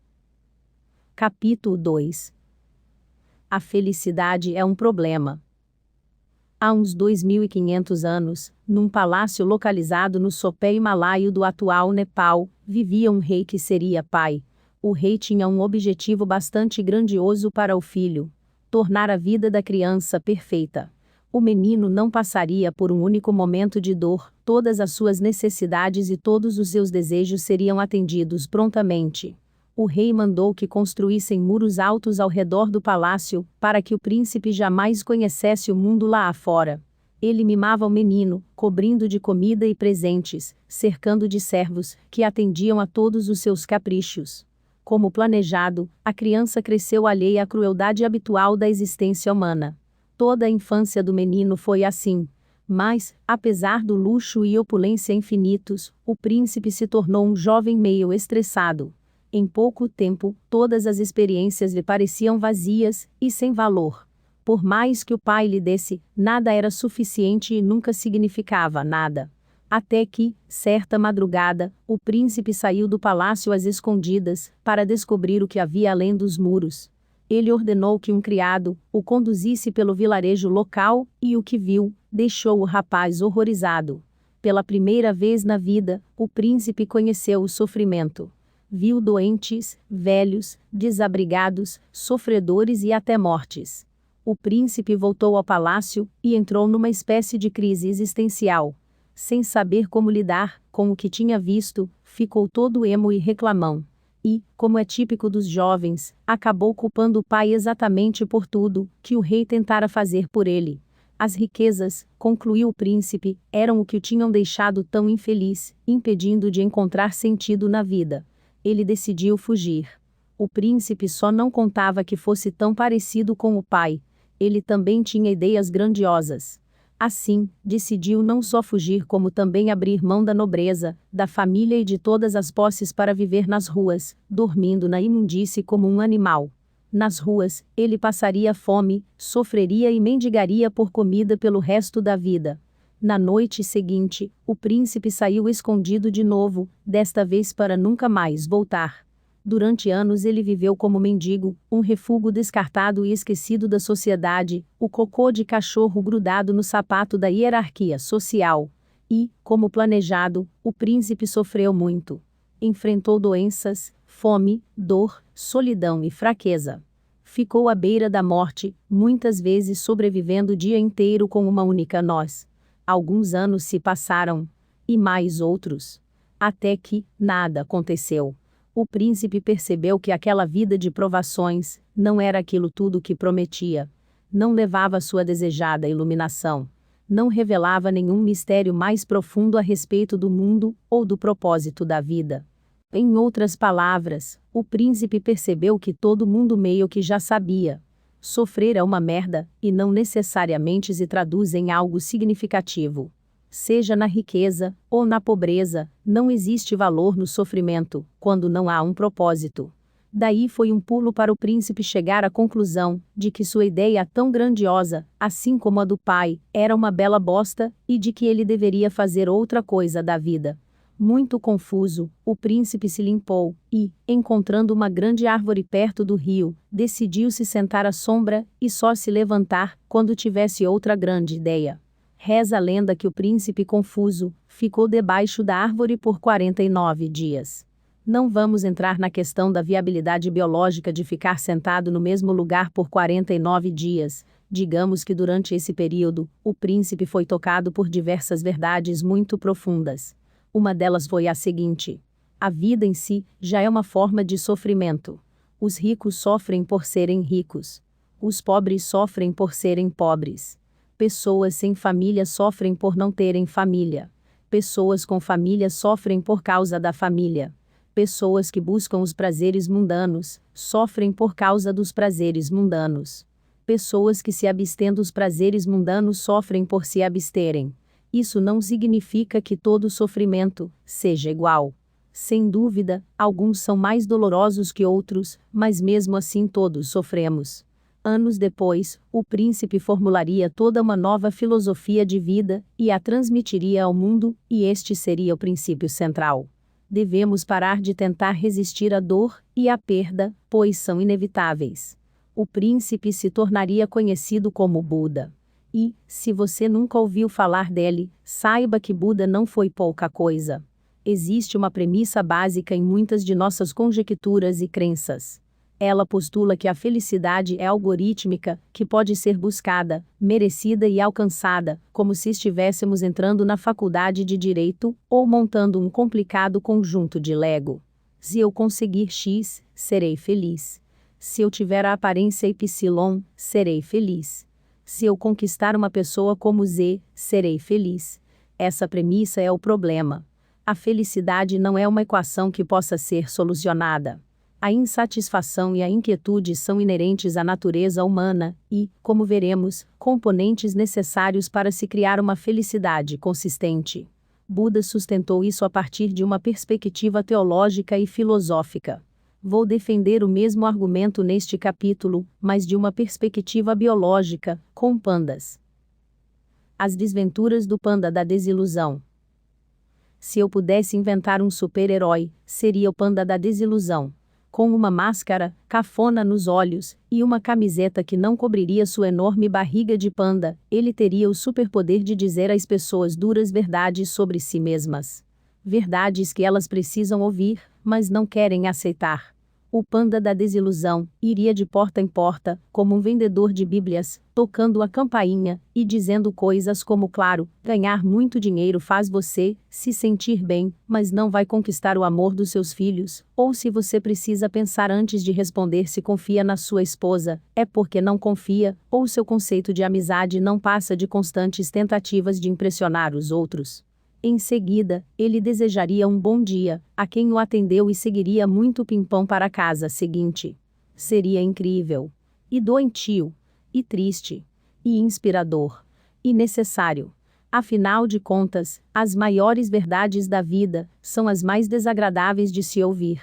Capítulo 2. A felicidade é um problema. Há uns 2.500 anos, num palácio localizado no sopé himalaio do atual Nepal, vivia um rei que seria pai. O rei tinha um objetivo bastante grandioso para o filho: tornar a vida da criança perfeita. O menino não passaria por um único momento de dor, todas as suas necessidades e todos os seus desejos seriam atendidos prontamente. O rei mandou que construíssem muros altos ao redor do palácio, para que o príncipe jamais conhecesse o mundo lá afora. Ele mimava o menino, cobrindo de comida e presentes, cercando de servos, que atendiam a todos os seus caprichos. Como planejado, a criança cresceu alheia à crueldade habitual da existência humana. Toda a infância do menino foi assim. Mas, apesar do luxo e opulência infinitos, o príncipe se tornou um jovem meio estressado. Em pouco tempo, todas as experiências lhe pareciam vazias e sem valor. Por mais que o pai lhe desse, nada era suficiente e nunca significava nada. Até que, certa madrugada, o príncipe saiu do palácio às escondidas, para descobrir o que havia além dos muros. Ele ordenou que um criado o conduzisse pelo vilarejo local, e o que viu, deixou o rapaz horrorizado. Pela primeira vez na vida, o príncipe conheceu o sofrimento. Viu doentes, velhos, desabrigados, sofredores e até mortes. O príncipe voltou ao palácio, e entrou numa espécie de crise existencial. Sem saber como lidar com o que tinha visto, ficou todo emo e reclamão. E, como é típico dos jovens, acabou culpando o pai exatamente por tudo que o rei tentara fazer por ele. As riquezas, concluiu o príncipe, eram o que o tinham deixado tão infeliz, impedindo de encontrar sentido na vida. Ele decidiu fugir. O príncipe só não contava que fosse tão parecido com o pai. Ele também tinha ideias grandiosas. Assim, decidiu não só fugir como também abrir mão da nobreza, da família e de todas as posses para viver nas ruas, dormindo na imundície como um animal. Nas ruas, ele passaria fome, sofreria e mendigaria por comida pelo resto da vida. Na noite seguinte, o príncipe saiu escondido de novo, desta vez para nunca mais voltar. Durante anos ele viveu como mendigo, um refúgio descartado e esquecido da sociedade, o cocô de cachorro grudado no sapato da hierarquia social. E, como planejado, o príncipe sofreu muito. Enfrentou doenças, fome, dor, solidão e fraqueza. Ficou à beira da morte, muitas vezes sobrevivendo o dia inteiro com uma única noz. Alguns anos se passaram, e mais outros. Até que, nada aconteceu. O príncipe percebeu que aquela vida de provações não era aquilo tudo que prometia. Não levava a sua desejada iluminação. Não revelava nenhum mistério mais profundo a respeito do mundo ou do propósito da vida. Em outras palavras, o príncipe percebeu que todo mundo meio que já sabia. Sofrer é uma merda, e não necessariamente se traduz em algo significativo. Seja na riqueza, ou na pobreza, não existe valor no sofrimento, quando não há um propósito. Daí foi um pulo para o príncipe chegar à conclusão de que sua ideia tão grandiosa, assim como a do pai, era uma bela bosta, e de que ele deveria fazer outra coisa da vida. Muito confuso, o príncipe se limpou e, encontrando uma grande árvore perto do rio, decidiu se sentar à sombra e só se levantar quando tivesse outra grande ideia. Reza a lenda que o príncipe confuso ficou debaixo da árvore por 49 dias. Não vamos entrar na questão da viabilidade biológica de ficar sentado no mesmo lugar por 49 dias. Digamos que durante esse período, o príncipe foi tocado por diversas verdades muito profundas. Uma delas foi a seguinte: a vida em si já é uma forma de sofrimento. Os ricos sofrem por serem ricos. Os pobres sofrem por serem pobres. Pessoas sem família sofrem por não terem família. Pessoas com família sofrem por causa da família. Pessoas que buscam os prazeres mundanos sofrem por causa dos prazeres mundanos. Pessoas que se abstêm dos prazeres mundanos sofrem por se absterem. Isso não significa que todo sofrimento seja igual. Sem dúvida, alguns são mais dolorosos que outros, mas mesmo assim todos sofremos. Anos depois, o príncipe formularia toda uma nova filosofia de vida e a transmitiria ao mundo, e este seria o princípio central. Devemos parar de tentar resistir à dor e à perda, pois são inevitáveis. O príncipe se tornaria conhecido como Buda. E, se você nunca ouviu falar dele, saiba que Buda não foi pouca coisa. Existe uma premissa básica em muitas de nossas conjecturas e crenças. Ela postula que a felicidade é algorítmica, que pode ser buscada, merecida e alcançada, como se estivéssemos entrando na faculdade de direito ou montando um complicado conjunto de Lego. Se eu conseguir X, serei feliz. Se eu tiver a aparência Y, serei feliz. Se eu conquistar uma pessoa como Z, serei feliz. Essa premissa é o problema. A felicidade não é uma equação que possa ser solucionada. A insatisfação e a inquietude são inerentes à natureza humana e, como veremos, componentes necessários para se criar uma felicidade consistente. Buda sustentou isso a partir de uma perspectiva teológica e filosófica. Vou defender o mesmo argumento neste capítulo, mas de uma perspectiva biológica, com pandas. As desventuras do panda da desilusão. Se eu pudesse inventar um super-herói, seria o panda da desilusão. Com uma máscara, cafona nos olhos, e uma camiseta que não cobriria sua enorme barriga de panda, ele teria o superpoder de dizer às pessoas duras verdades sobre si mesmas. Verdades que elas precisam ouvir, mas não querem aceitar. O panda da desilusão iria de porta em porta, como um vendedor de bíblias, tocando a campainha e dizendo coisas como: claro, ganhar muito dinheiro faz você se sentir bem, mas não vai conquistar o amor dos seus filhos. Ou se você precisa pensar antes de responder se confia na sua esposa, é porque não confia, ou seu conceito de amizade não passa de constantes tentativas de impressionar os outros. Em seguida, ele desejaria um bom dia a quem o atendeu e seguiria muito pimpão para a casa seguinte. Seria incrível, e doentio, e triste, e inspirador, e necessário. Afinal de contas, as maiores verdades da vida são as mais desagradáveis de se ouvir.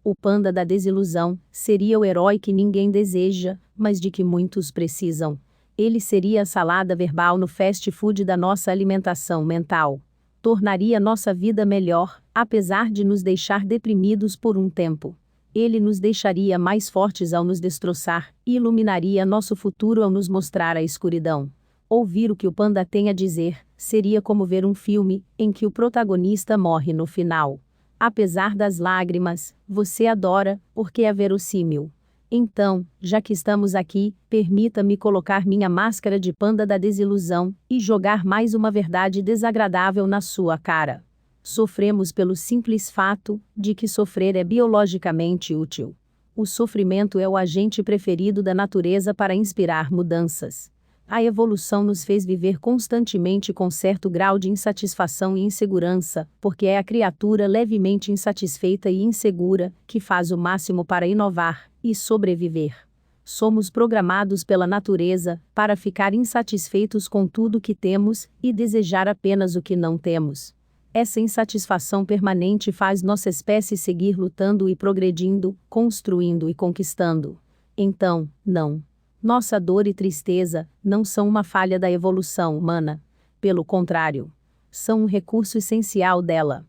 O panda da desilusão seria o herói que ninguém deseja, mas de que muitos precisam. Ele seria a salada verbal no fast food da nossa alimentação mental. Tornaria nossa vida melhor, apesar de nos deixar deprimidos por um tempo. Ele nos deixaria mais fortes ao nos destroçar, e iluminaria nosso futuro ao nos mostrar a escuridão. Ouvir o que o panda tem a dizer seria como ver um filme em que o protagonista morre no final. Apesar das lágrimas, você adora, porque é verossímil. Então, já que estamos aqui, permita-me colocar minha máscara de panda da desilusão e jogar mais uma verdade desagradável na sua cara. Sofremos pelo simples fato de que sofrer é biologicamente útil. O sofrimento é o agente preferido da natureza para inspirar mudanças. A evolução nos fez viver constantemente com certo grau de insatisfação e insegurança, porque é a criatura levemente insatisfeita e insegura que faz o máximo para inovar e sobreviver. Somos programados pela natureza para ficar insatisfeitos com tudo que temos e desejar apenas o que não temos. Essa insatisfação permanente faz nossa espécie seguir lutando e progredindo, construindo e conquistando. Então, não. Nossa dor e tristeza não são uma falha da evolução humana. Pelo contrário, são um recurso essencial dela.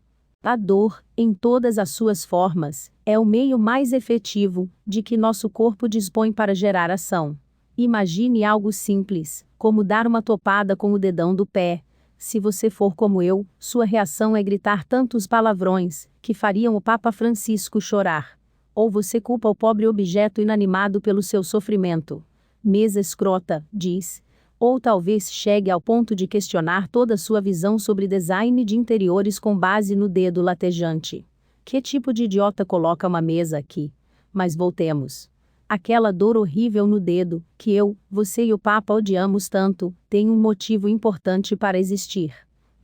A dor, em todas as suas formas, é o meio mais efetivo de que nosso corpo dispõe para gerar ação. Imagine algo simples, como dar uma topada com o dedão do pé. Se você for como eu, sua reação é gritar tantos palavrões que fariam o Papa Francisco chorar. Ou você culpa o pobre objeto inanimado pelo seu sofrimento. Mesa escrota, diz. Ou talvez chegue ao ponto de questionar toda sua visão sobre design de interiores com base no dedo latejante. Que tipo de idiota coloca uma mesa aqui? Mas voltemos. Aquela dor horrível no dedo, que eu, você e o Papa odiamos tanto, tem um motivo importante para existir.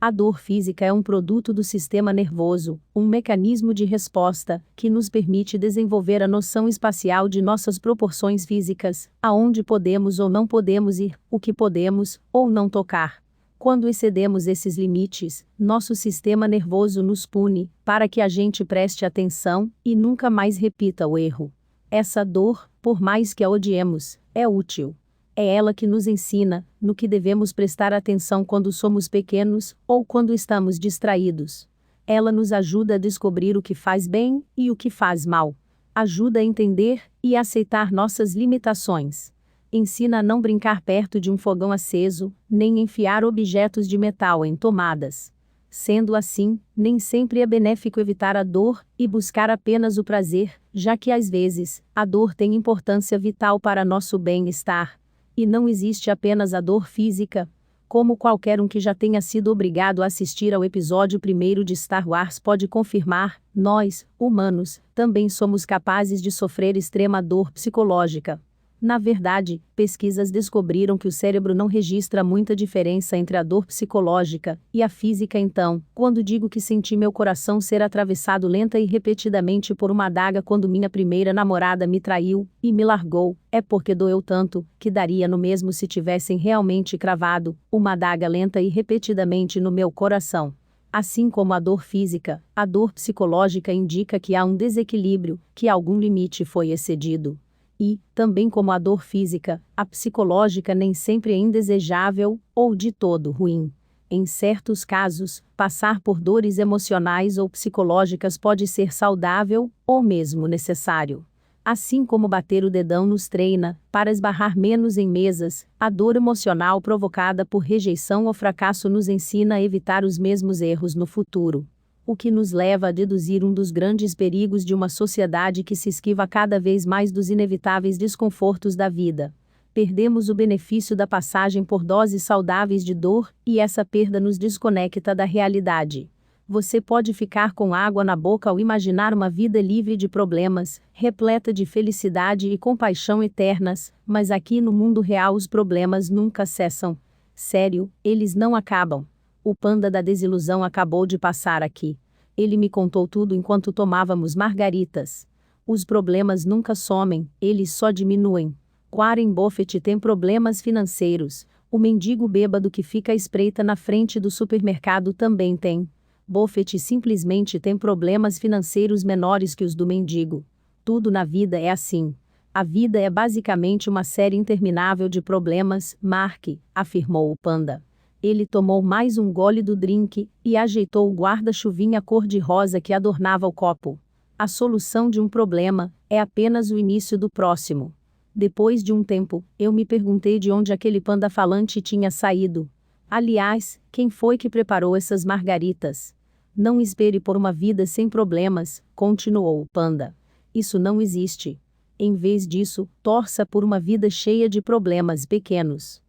A dor física é um produto do sistema nervoso, um mecanismo de resposta, que nos permite desenvolver a noção espacial de nossas proporções físicas, aonde podemos ou não podemos ir, o que podemos ou não tocar. Quando excedemos esses limites, nosso sistema nervoso nos pune, para que a gente preste atenção e nunca mais repita o erro. Essa dor, por mais que a odiemos, é útil. É ela que nos ensina no que devemos prestar atenção quando somos pequenos ou quando estamos distraídos. Ela nos ajuda a descobrir o que faz bem e o que faz mal. Ajuda a entender e aceitar nossas limitações. Ensina a não brincar perto de um fogão aceso, nem enfiar objetos de metal em tomadas. Sendo assim, nem sempre é benéfico evitar a dor e buscar apenas o prazer, já que às vezes, a dor tem importância vital para nosso bem-estar. E não existe apenas a dor física. Como qualquer um que já tenha sido obrigado a assistir ao episódio 1º de Star Wars pode confirmar, nós, humanos, também somos capazes de sofrer extrema dor psicológica. Na verdade, pesquisas descobriram que o cérebro não registra muita diferença entre a dor psicológica e a física. Então, quando digo que senti meu coração ser atravessado lenta e repetidamente por uma adaga quando minha primeira namorada me traiu e me largou, é porque doeu tanto, que daria no mesmo se tivessem realmente cravado uma adaga lenta e repetidamente no meu coração. Assim como a dor física, a dor psicológica indica que há um desequilíbrio, que algum limite foi excedido. E, também como a dor física, a psicológica nem sempre é indesejável, ou de todo ruim. Em certos casos, passar por dores emocionais ou psicológicas pode ser saudável, ou mesmo necessário. Assim como bater o dedão nos treina, para esbarrar menos em mesas, a dor emocional provocada por rejeição ou fracasso nos ensina a evitar os mesmos erros no futuro. O que nos leva a deduzir um dos grandes perigos de uma sociedade que se esquiva cada vez mais dos inevitáveis desconfortos da vida. Perdemos o benefício da passagem por doses saudáveis de dor, e essa perda nos desconecta da realidade. Você pode ficar com água na boca ao imaginar uma vida livre de problemas, repleta de felicidade e compaixão eternas, mas aqui no mundo real os problemas nunca cessam. Sério, eles não acabam. O panda da desilusão acabou de passar aqui. Ele me contou tudo enquanto tomávamos margaritas. Os problemas nunca somem, eles só diminuem. Warren Buffett tem problemas financeiros. O mendigo bêbado que fica à espreita na frente do supermercado também tem. Buffett simplesmente tem problemas financeiros menores que os do mendigo. Tudo na vida é assim. A vida é basicamente uma série interminável de problemas, Mark, afirmou o panda. Ele tomou mais um gole do drink e ajeitou o guarda-chuvinha cor-de-rosa que adornava o copo. A solução de um problema é apenas o início do próximo. Depois de um tempo, eu me perguntei de onde aquele panda falante tinha saído. Aliás, quem foi que preparou essas margaritas? Não espere por uma vida sem problemas, continuou o panda. Isso não existe. Em vez disso, torça por uma vida cheia de problemas pequenos.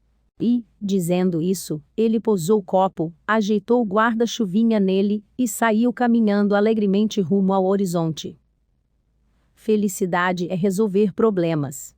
E, dizendo isso, ele pousou o copo, ajeitou o guarda-chuvinha nele, e saiu caminhando alegremente rumo ao horizonte. Felicidade é resolver problemas.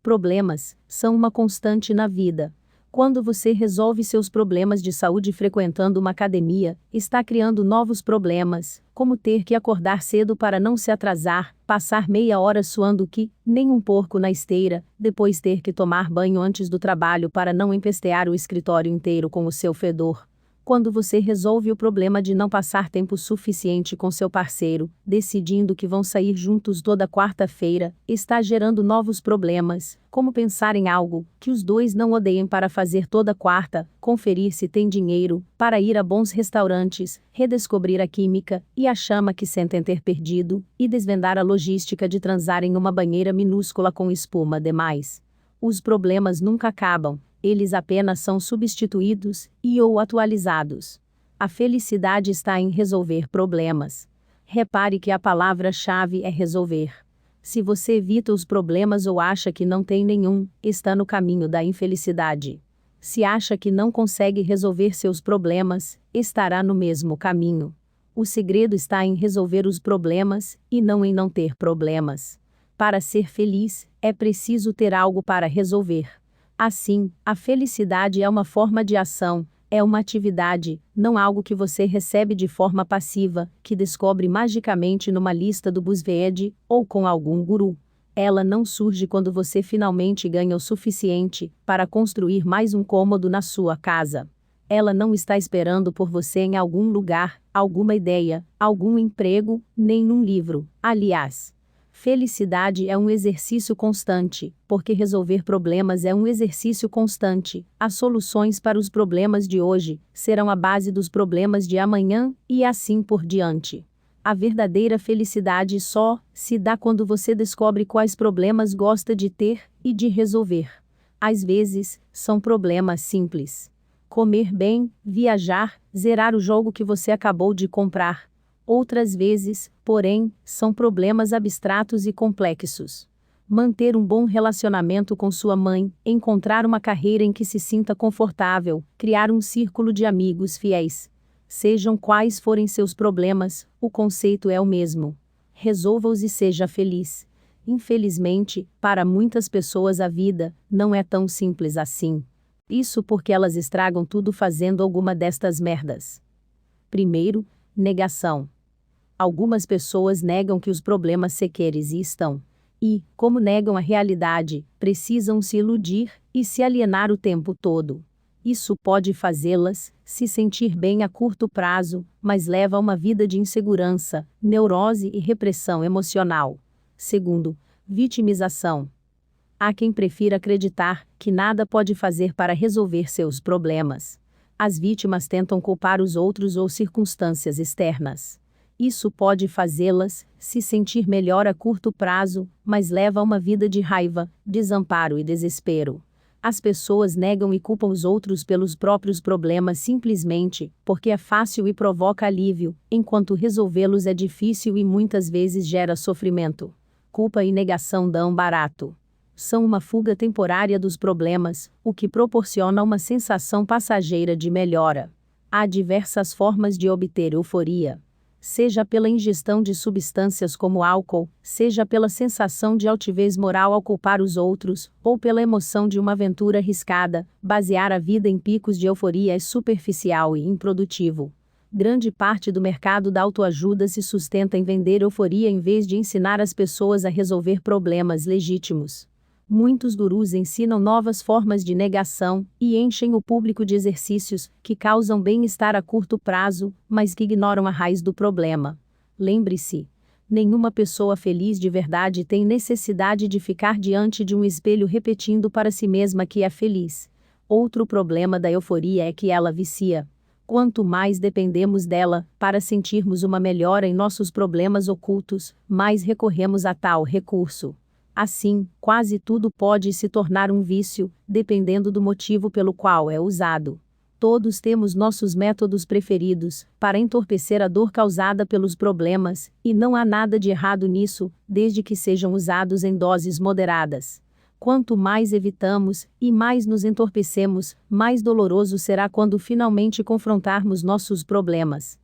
Problemas são uma constante na vida. Quando você resolve seus problemas de saúde frequentando uma academia, está criando novos problemas, como ter que acordar cedo para não se atrasar, passar meia hora suando que nem um porco na esteira, depois ter que tomar banho antes do trabalho para não empestear o escritório inteiro com o seu fedor. Quando você resolve o problema de não passar tempo suficiente com seu parceiro, decidindo que vão sair juntos toda quarta-feira, está gerando novos problemas, como pensar em algo que os dois não odeiem para fazer toda quarta, conferir se tem dinheiro para ir a bons restaurantes, redescobrir a química e a chama que sentem ter perdido, e desvendar a logística de transar em uma banheira minúscula com espuma demais. Os problemas nunca acabam. Eles apenas são substituídos ou atualizados. A felicidade está em resolver problemas. Repare que a palavra-chave é resolver. Se você evita os problemas ou acha que não tem nenhum, está no caminho da infelicidade. Se acha que não consegue resolver seus problemas, estará no mesmo caminho. O segredo está em resolver os problemas, e não em não ter problemas. Para ser feliz, é preciso ter algo para resolver. Assim, a felicidade é uma forma de ação, é uma atividade, não algo que você recebe de forma passiva, que descobre magicamente numa lista do BuzzFeed, ou com algum guru. Ela não surge quando você finalmente ganha o suficiente para construir mais um cômodo na sua casa. Ela não está esperando por você em algum lugar, alguma ideia, algum emprego, nem num livro. Aliás, felicidade é um exercício constante, porque resolver problemas é um exercício constante. As soluções para os problemas de hoje serão a base dos problemas de amanhã, e assim por diante. A verdadeira felicidade só se dá quando você descobre quais problemas gosta de ter e de resolver. Às vezes, são problemas simples. Comer bem, viajar, zerar o jogo que você acabou de comprar. Outras vezes, porém, são problemas abstratos e complexos. Manter um bom relacionamento com sua mãe, encontrar uma carreira em que se sinta confortável, criar um círculo de amigos fiéis. Sejam quais forem seus problemas, o conceito é o mesmo. Resolva-os e seja feliz. Infelizmente, para muitas pessoas a vida não é tão simples assim. Isso porque elas estragam tudo fazendo alguma destas merdas. Primeiro, negação. Algumas pessoas negam que os problemas sequer existam. E, como negam a realidade, precisam se iludir e se alienar o tempo todo. Isso pode fazê-las se sentir bem a curto prazo, mas leva a uma vida de insegurança, neurose e repressão emocional. Segundo, vitimização. Há quem prefira acreditar que nada pode fazer para resolver seus problemas. As vítimas tentam culpar os outros ou circunstâncias externas. Isso pode fazê-las se sentir melhor a curto prazo, mas leva a uma vida de raiva, desamparo e desespero. As pessoas negam e culpam os outros pelos próprios problemas simplesmente porque é fácil e provoca alívio, enquanto resolvê-los é difícil e muitas vezes gera sofrimento. Culpa e negação dão barato. São uma fuga temporária dos problemas, o que proporciona uma sensação passageira de melhora. Há diversas formas de obter euforia. Seja pela ingestão de substâncias como álcool, seja pela sensação de altivez moral ao culpar os outros, ou pela emoção de uma aventura arriscada, basear a vida em picos de euforia é superficial e improdutivo. Grande parte do mercado da autoajuda se sustenta em vender euforia em vez de ensinar as pessoas a resolver problemas legítimos. Muitos gurus ensinam novas formas de negação e enchem o público de exercícios que causam bem-estar a curto prazo, mas que ignoram a raiz do problema. Lembre-se, nenhuma pessoa feliz de verdade tem necessidade de ficar diante de um espelho repetindo para si mesma que é feliz. Outro problema da euforia é que ela vicia. Quanto mais dependemos dela para sentirmos uma melhora em nossos problemas ocultos, mais recorremos a tal recurso. Assim, quase tudo pode se tornar um vício, dependendo do motivo pelo qual é usado. Todos temos nossos métodos preferidos para entorpecer a dor causada pelos problemas, e não há nada de errado nisso, desde que sejam usados em doses moderadas. Quanto mais evitamos e mais nos entorpecemos, mais doloroso será quando finalmente confrontarmos nossos problemas.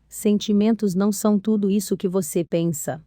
Sentimentos não são tudo isso que você pensa.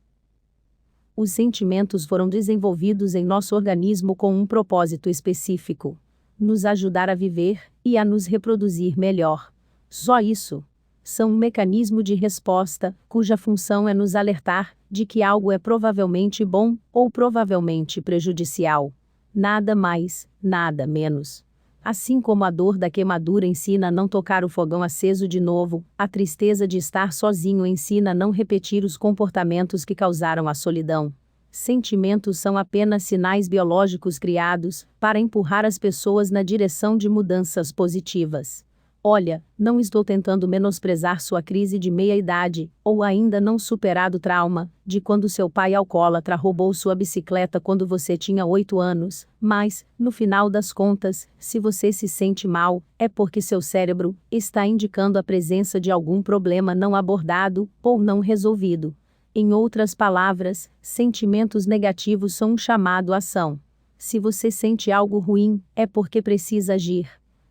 Os sentimentos foram desenvolvidos em nosso organismo com um propósito específico: nos ajudar a viver e a nos reproduzir melhor. Só isso. São um mecanismo de resposta, cuja função é nos alertar de que algo é provavelmente bom ou provavelmente prejudicial. Nada mais, nada menos. Assim como a dor da queimadura ensina a não tocar o fogão aceso de novo, a tristeza de estar sozinho ensina a não repetir os comportamentos que causaram a solidão. Sentimentos são apenas sinais biológicos criados para empurrar as pessoas na direção de mudanças positivas. Olha, não estou tentando menosprezar sua crise de meia-idade, ou ainda não superado trauma, de quando seu pai alcoólatra roubou sua bicicleta quando você tinha 8 anos, mas, no final das contas, se você se sente mal, é porque seu cérebro está indicando a presença de algum problema não abordado ou não resolvido. Em outras palavras, sentimentos negativos são um chamado à ação. Se você sente algo ruim, é porque precisa agir.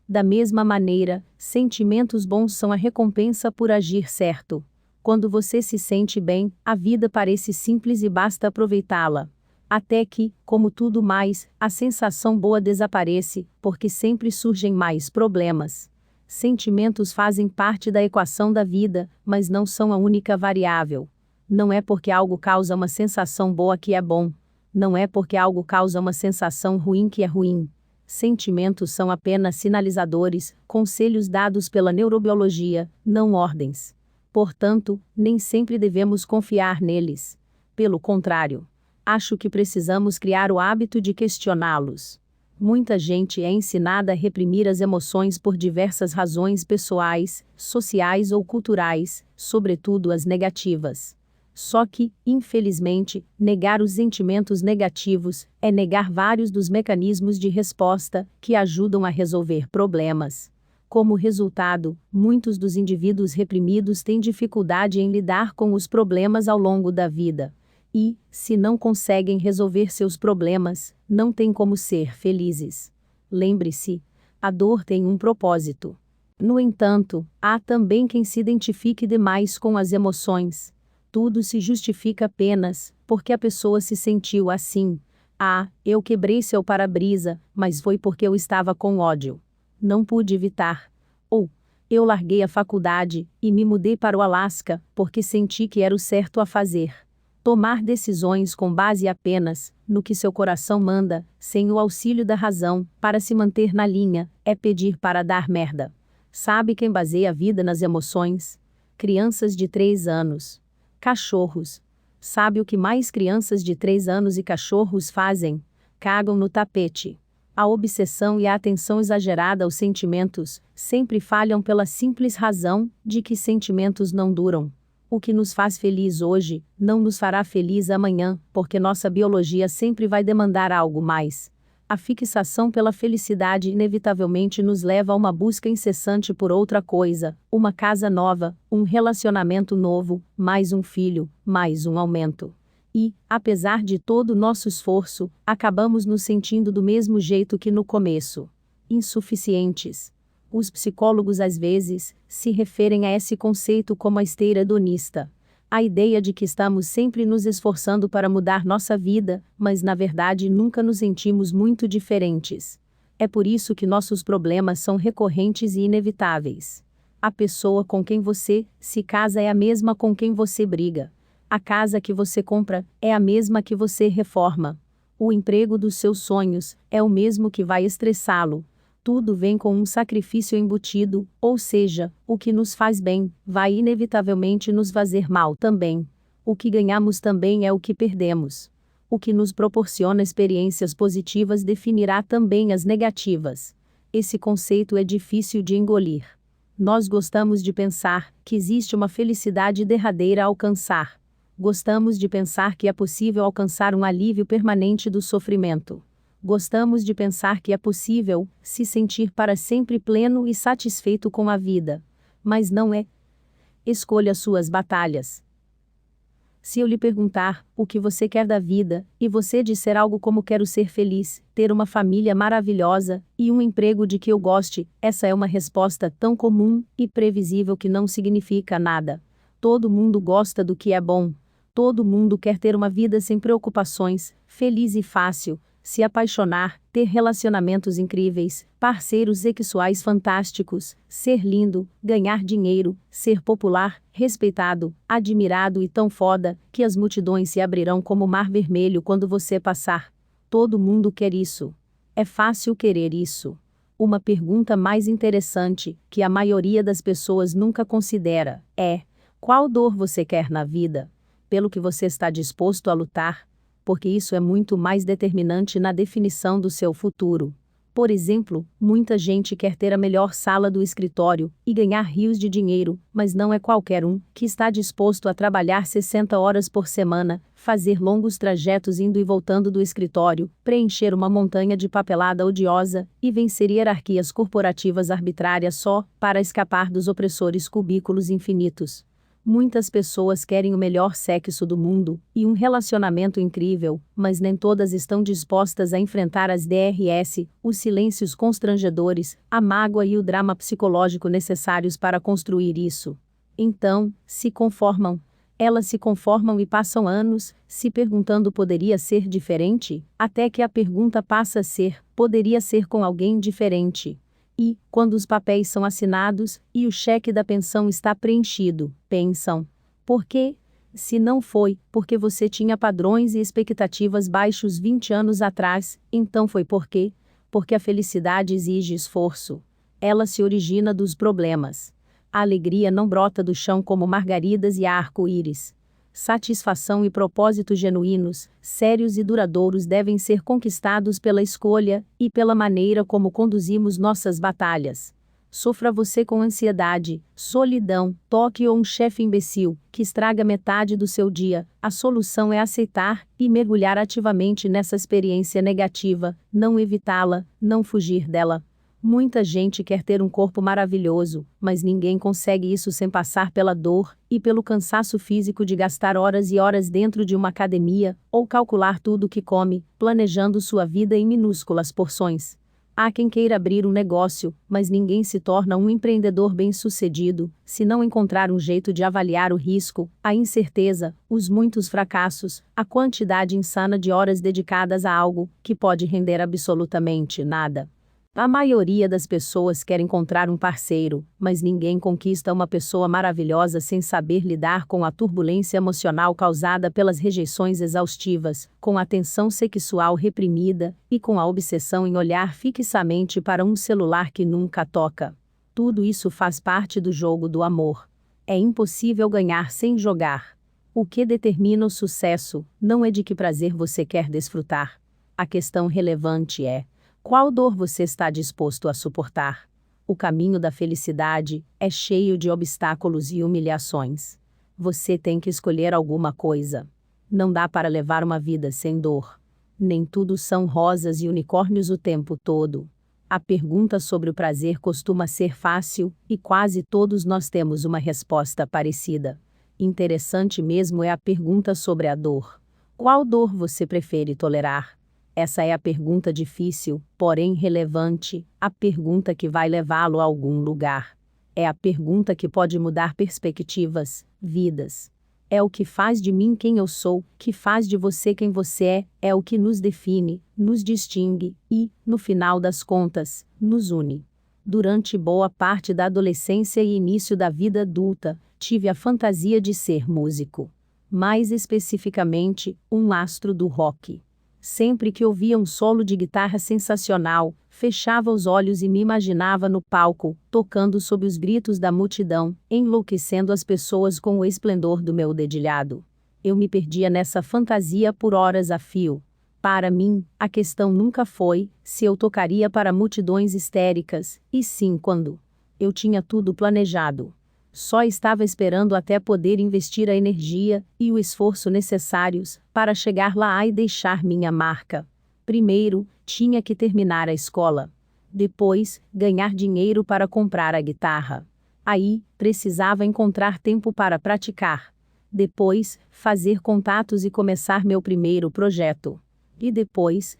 Da mesma maneira, sentimentos bons são a recompensa por agir certo. Quando você se sente bem, a vida parece simples e basta aproveitá-la. Até que, como tudo mais, a sensação boa desaparece, porque sempre surgem mais problemas. Sentimentos fazem parte da equação da vida, mas não são a única variável. Não é porque algo causa uma sensação boa que é bom. Não é porque algo causa uma sensação ruim que é ruim. Sentimentos são apenas sinalizadores, conselhos dados pela neurobiologia, não ordens. Portanto, nem sempre devemos confiar neles. Pelo contrário, acho que precisamos criar o hábito de questioná-los. Muita gente é ensinada a reprimir as emoções por diversas razões pessoais, sociais ou culturais, sobretudo as negativas. Só que, infelizmente, negar os sentimentos negativos é negar vários dos mecanismos de resposta que ajudam a resolver problemas. Como resultado, muitos dos indivíduos reprimidos têm dificuldade em lidar com os problemas ao longo da vida. E, se não conseguem resolver seus problemas, não têm como ser felizes. Lembre-se, a dor tem um propósito. No entanto, há também quem se identifique demais com as emoções. Tudo se justifica apenas porque a pessoa se sentiu assim. Ah, eu quebrei seu para-brisa, mas foi porque eu estava com ódio. Não pude evitar. Ou, eu larguei a faculdade e me mudei para o Alasca porque senti que era o certo a fazer. Tomar decisões com base apenas no que seu coração manda, sem o auxílio da razão, para se manter na linha, é pedir para dar merda. Sabe quem baseia a vida nas emoções? Crianças de 3 anos. Cachorros. Sabe o que mais crianças de 3 anos e cachorros fazem? Cagam no tapete. A obsessão e a atenção exagerada aos sentimentos sempre falham pela simples razão de que sentimentos não duram. O que nos faz feliz hoje não nos fará feliz amanhã, porque nossa biologia sempre vai demandar algo mais. A fixação pela felicidade inevitavelmente nos leva a uma busca incessante por outra coisa, uma casa nova, um relacionamento novo, mais um filho, mais um aumento. E, apesar de todo o nosso esforço, acabamos nos sentindo do mesmo jeito que no começo. Insuficientes. Os psicólogos às vezes se referem a esse conceito como a esteira hedonista. A ideia de que estamos sempre nos esforçando para mudar nossa vida, mas na verdade nunca nos sentimos muito diferentes. É por isso que nossos problemas são recorrentes e inevitáveis. A pessoa com quem você se casa é a mesma com quem você briga. A casa que você compra é a mesma que você reforma. O emprego dos seus sonhos é o mesmo que vai estressá-lo. Tudo vem com um sacrifício embutido, ou seja, o que nos faz bem, vai inevitavelmente nos fazer mal também. O que ganhamos também é o que perdemos. O que nos proporciona experiências positivas definirá também as negativas. Esse conceito é difícil de engolir. Nós gostamos de pensar que existe uma felicidade derradeira a alcançar. Gostamos de pensar que é possível alcançar um alívio permanente do sofrimento. Gostamos de pensar que é possível se sentir para sempre pleno e satisfeito com a vida. Mas não é. Escolha suas batalhas. Se eu lhe perguntar o que você quer da vida, e você disser algo como quero ser feliz, ter uma família maravilhosa e um emprego de que eu goste, essa é uma resposta tão comum e previsível que não significa nada. Todo mundo gosta do que é bom. Todo mundo quer ter uma vida sem preocupações, feliz e fácil. Se apaixonar, ter relacionamentos incríveis, parceiros sexuais fantásticos, ser lindo, ganhar dinheiro, ser popular, respeitado, admirado e tão foda, que as multidões se abrirão como o mar vermelho quando você passar. Todo mundo quer isso. É fácil querer isso. Uma pergunta mais interessante, que a maioria das pessoas nunca considera, é: qual dor você quer na vida? Pelo que você está disposto a lutar? Porque isso é muito mais determinante na definição do seu futuro. Por exemplo, muita gente quer ter a melhor sala do escritório e ganhar rios de dinheiro, mas não é qualquer um que está disposto a trabalhar 60 horas por semana, fazer longos trajetos indo e voltando do escritório, preencher uma montanha de papelada odiosa e vencer hierarquias corporativas arbitrárias só para escapar dos opressores cubículos infinitos. Muitas pessoas querem o melhor sexo do mundo e um relacionamento incrível, mas nem todas estão dispostas a enfrentar as DRS, os silêncios constrangedores, a mágoa e o drama psicológico necessários para construir isso. Então, se conformam. Elas se conformam e passam anos se perguntando: poderia ser diferente? Até que a pergunta passa a ser: poderia ser com alguém diferente? E, quando os papéis são assinados e o cheque da pensão está preenchido, pensam: por quê? Se não foi porque você tinha padrões e expectativas baixos 20 anos atrás, então foi por quê? Porque a felicidade exige esforço. Ela se origina dos problemas. A alegria não brota do chão como margaridas e arco-íris. Satisfação e propósitos genuínos, sérios e duradouros devem ser conquistados pela escolha e pela maneira como conduzimos nossas batalhas. Sofra você com ansiedade, solidão, toque ou um chefe imbecil que estraga metade do seu dia, a solução é aceitar e mergulhar ativamente nessa experiência negativa, não evitá-la, não fugir dela. Muita gente quer ter um corpo maravilhoso, mas ninguém consegue isso sem passar pela dor e pelo cansaço físico de gastar horas e horas dentro de uma academia, ou calcular tudo o que come, planejando sua vida em minúsculas porções. Há quem queira abrir um negócio, mas ninguém se torna um empreendedor bem-sucedido se não encontrar um jeito de avaliar o risco, a incerteza, os muitos fracassos, a quantidade insana de horas dedicadas a algo que pode render absolutamente nada. A maioria das pessoas quer encontrar um parceiro, mas ninguém conquista uma pessoa maravilhosa sem saber lidar com a turbulência emocional causada pelas rejeições exaustivas, com a tensão sexual reprimida e com a obsessão em olhar fixamente para um celular que nunca toca. Tudo isso faz parte do jogo do amor. É impossível ganhar sem jogar. O que determina o sucesso não é de que prazer você quer desfrutar. A questão relevante é: qual dor você está disposto a suportar? O caminho da felicidade é cheio de obstáculos e humilhações. Você tem que escolher alguma coisa. Não dá para levar uma vida sem dor. Nem tudo são rosas e unicórnios o tempo todo. A pergunta sobre o prazer costuma ser fácil, e quase todos nós temos uma resposta parecida. Interessante mesmo é a pergunta sobre a dor. Qual dor você prefere tolerar? Essa é a pergunta difícil, porém relevante, a pergunta que vai levá-lo a algum lugar. É a pergunta que pode mudar perspectivas, vidas. É o que faz de mim quem eu sou, que faz de você quem você é o que nos define, nos distingue e, no final das contas, nos une. Durante boa parte da adolescência e início da vida adulta, tive a fantasia de ser músico. Mais especificamente, um astro do rock. Sempre que ouvia um solo de guitarra sensacional, fechava os olhos e me imaginava no palco, tocando sob os gritos da multidão, enlouquecendo as pessoas com o esplendor do meu dedilhado. Eu me perdia nessa fantasia por horas a fio. Para mim, a questão nunca foi se eu tocaria para multidões histéricas, e sim quando. Eu tinha tudo planejado. Só estava esperando até poder investir a energia e o esforço necessários para chegar lá e deixar minha marca. Primeiro, tinha que terminar a escola. Depois, ganhar dinheiro para comprar a guitarra. Aí, precisava encontrar tempo para praticar. Depois, fazer contatos e começar meu primeiro projeto. E depois,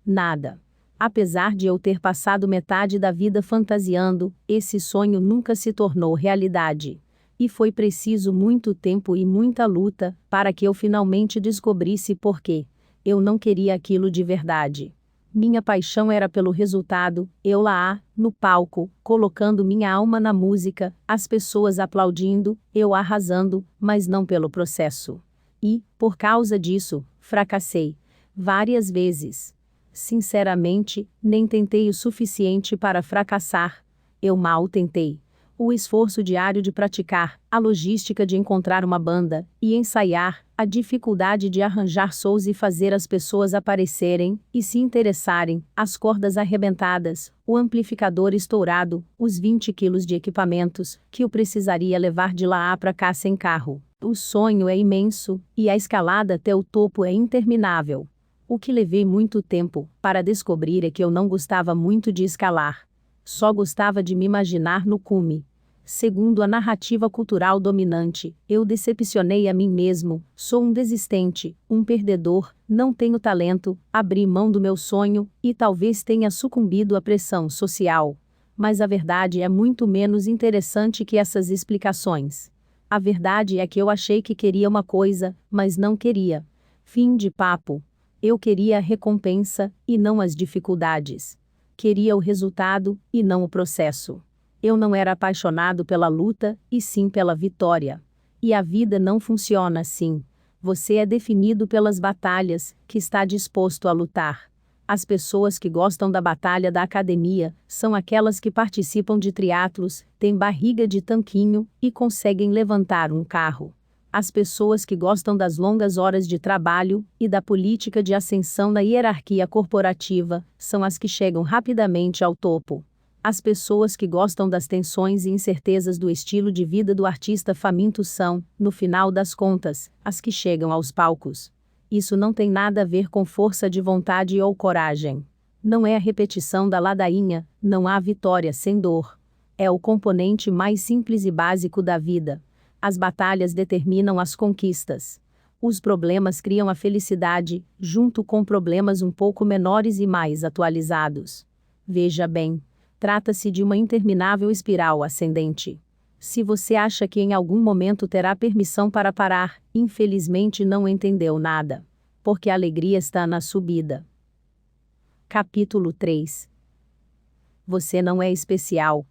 nada. Apesar de eu ter passado metade da vida fantasiando, esse sonho nunca se tornou realidade. E foi preciso muito tempo e muita luta para que eu finalmente descobrisse por quê eu não queria aquilo de verdade. Minha paixão era pelo resultado, eu lá, no palco, colocando minha alma na música, as pessoas aplaudindo, eu arrasando, mas não pelo processo. E, por causa disso, fracassei. Várias vezes. Sinceramente, nem tentei o suficiente para fracassar. Eu mal tentei. O esforço diário de praticar, a logística de encontrar uma banda e ensaiar, a dificuldade de arranjar shows e fazer as pessoas aparecerem e se interessarem, as cordas arrebentadas, o amplificador estourado, os 20 quilos de equipamentos que eu precisaria levar de lá para cá sem carro. O sonho é imenso e a escalada até o topo é interminável. O que levei muito tempo para descobrir é que eu não gostava muito de escalar. Só gostava de me imaginar no cume. Segundo a narrativa cultural dominante, eu decepcionei a mim mesmo, sou um desistente, um perdedor, não tenho talento, abri mão do meu sonho, e talvez tenha sucumbido à pressão social. Mas a verdade é muito menos interessante que essas explicações. A verdade é que eu achei que queria uma coisa, mas não queria. Fim de papo. Eu queria a recompensa, e não as dificuldades. Queria o resultado, e não o processo. Eu não era apaixonado pela luta, e sim pela vitória. E a vida não funciona assim. Você é definido pelas batalhas que está disposto a lutar. As pessoas que gostam da batalha da academia são aquelas que participam de triatlos, têm barriga de tanquinho e conseguem levantar um carro. As pessoas que gostam das longas horas de trabalho e da política de ascensão na hierarquia corporativa são as que chegam rapidamente ao topo. As pessoas que gostam das tensões e incertezas do estilo de vida do artista faminto são, no final das contas, as que chegam aos palcos. Isso não tem nada a ver com força de vontade ou coragem. Não é a repetição da ladainha, não há vitória sem dor. É o componente mais simples e básico da vida. As batalhas determinam as conquistas. Os problemas criam a felicidade, junto com problemas um pouco menores e mais atualizados. Veja bem, trata-se de uma interminável espiral ascendente. Se você acha que em algum momento terá permissão para parar, infelizmente não entendeu nada. Porque a alegria está na subida. Capítulo 3. Você não é especial.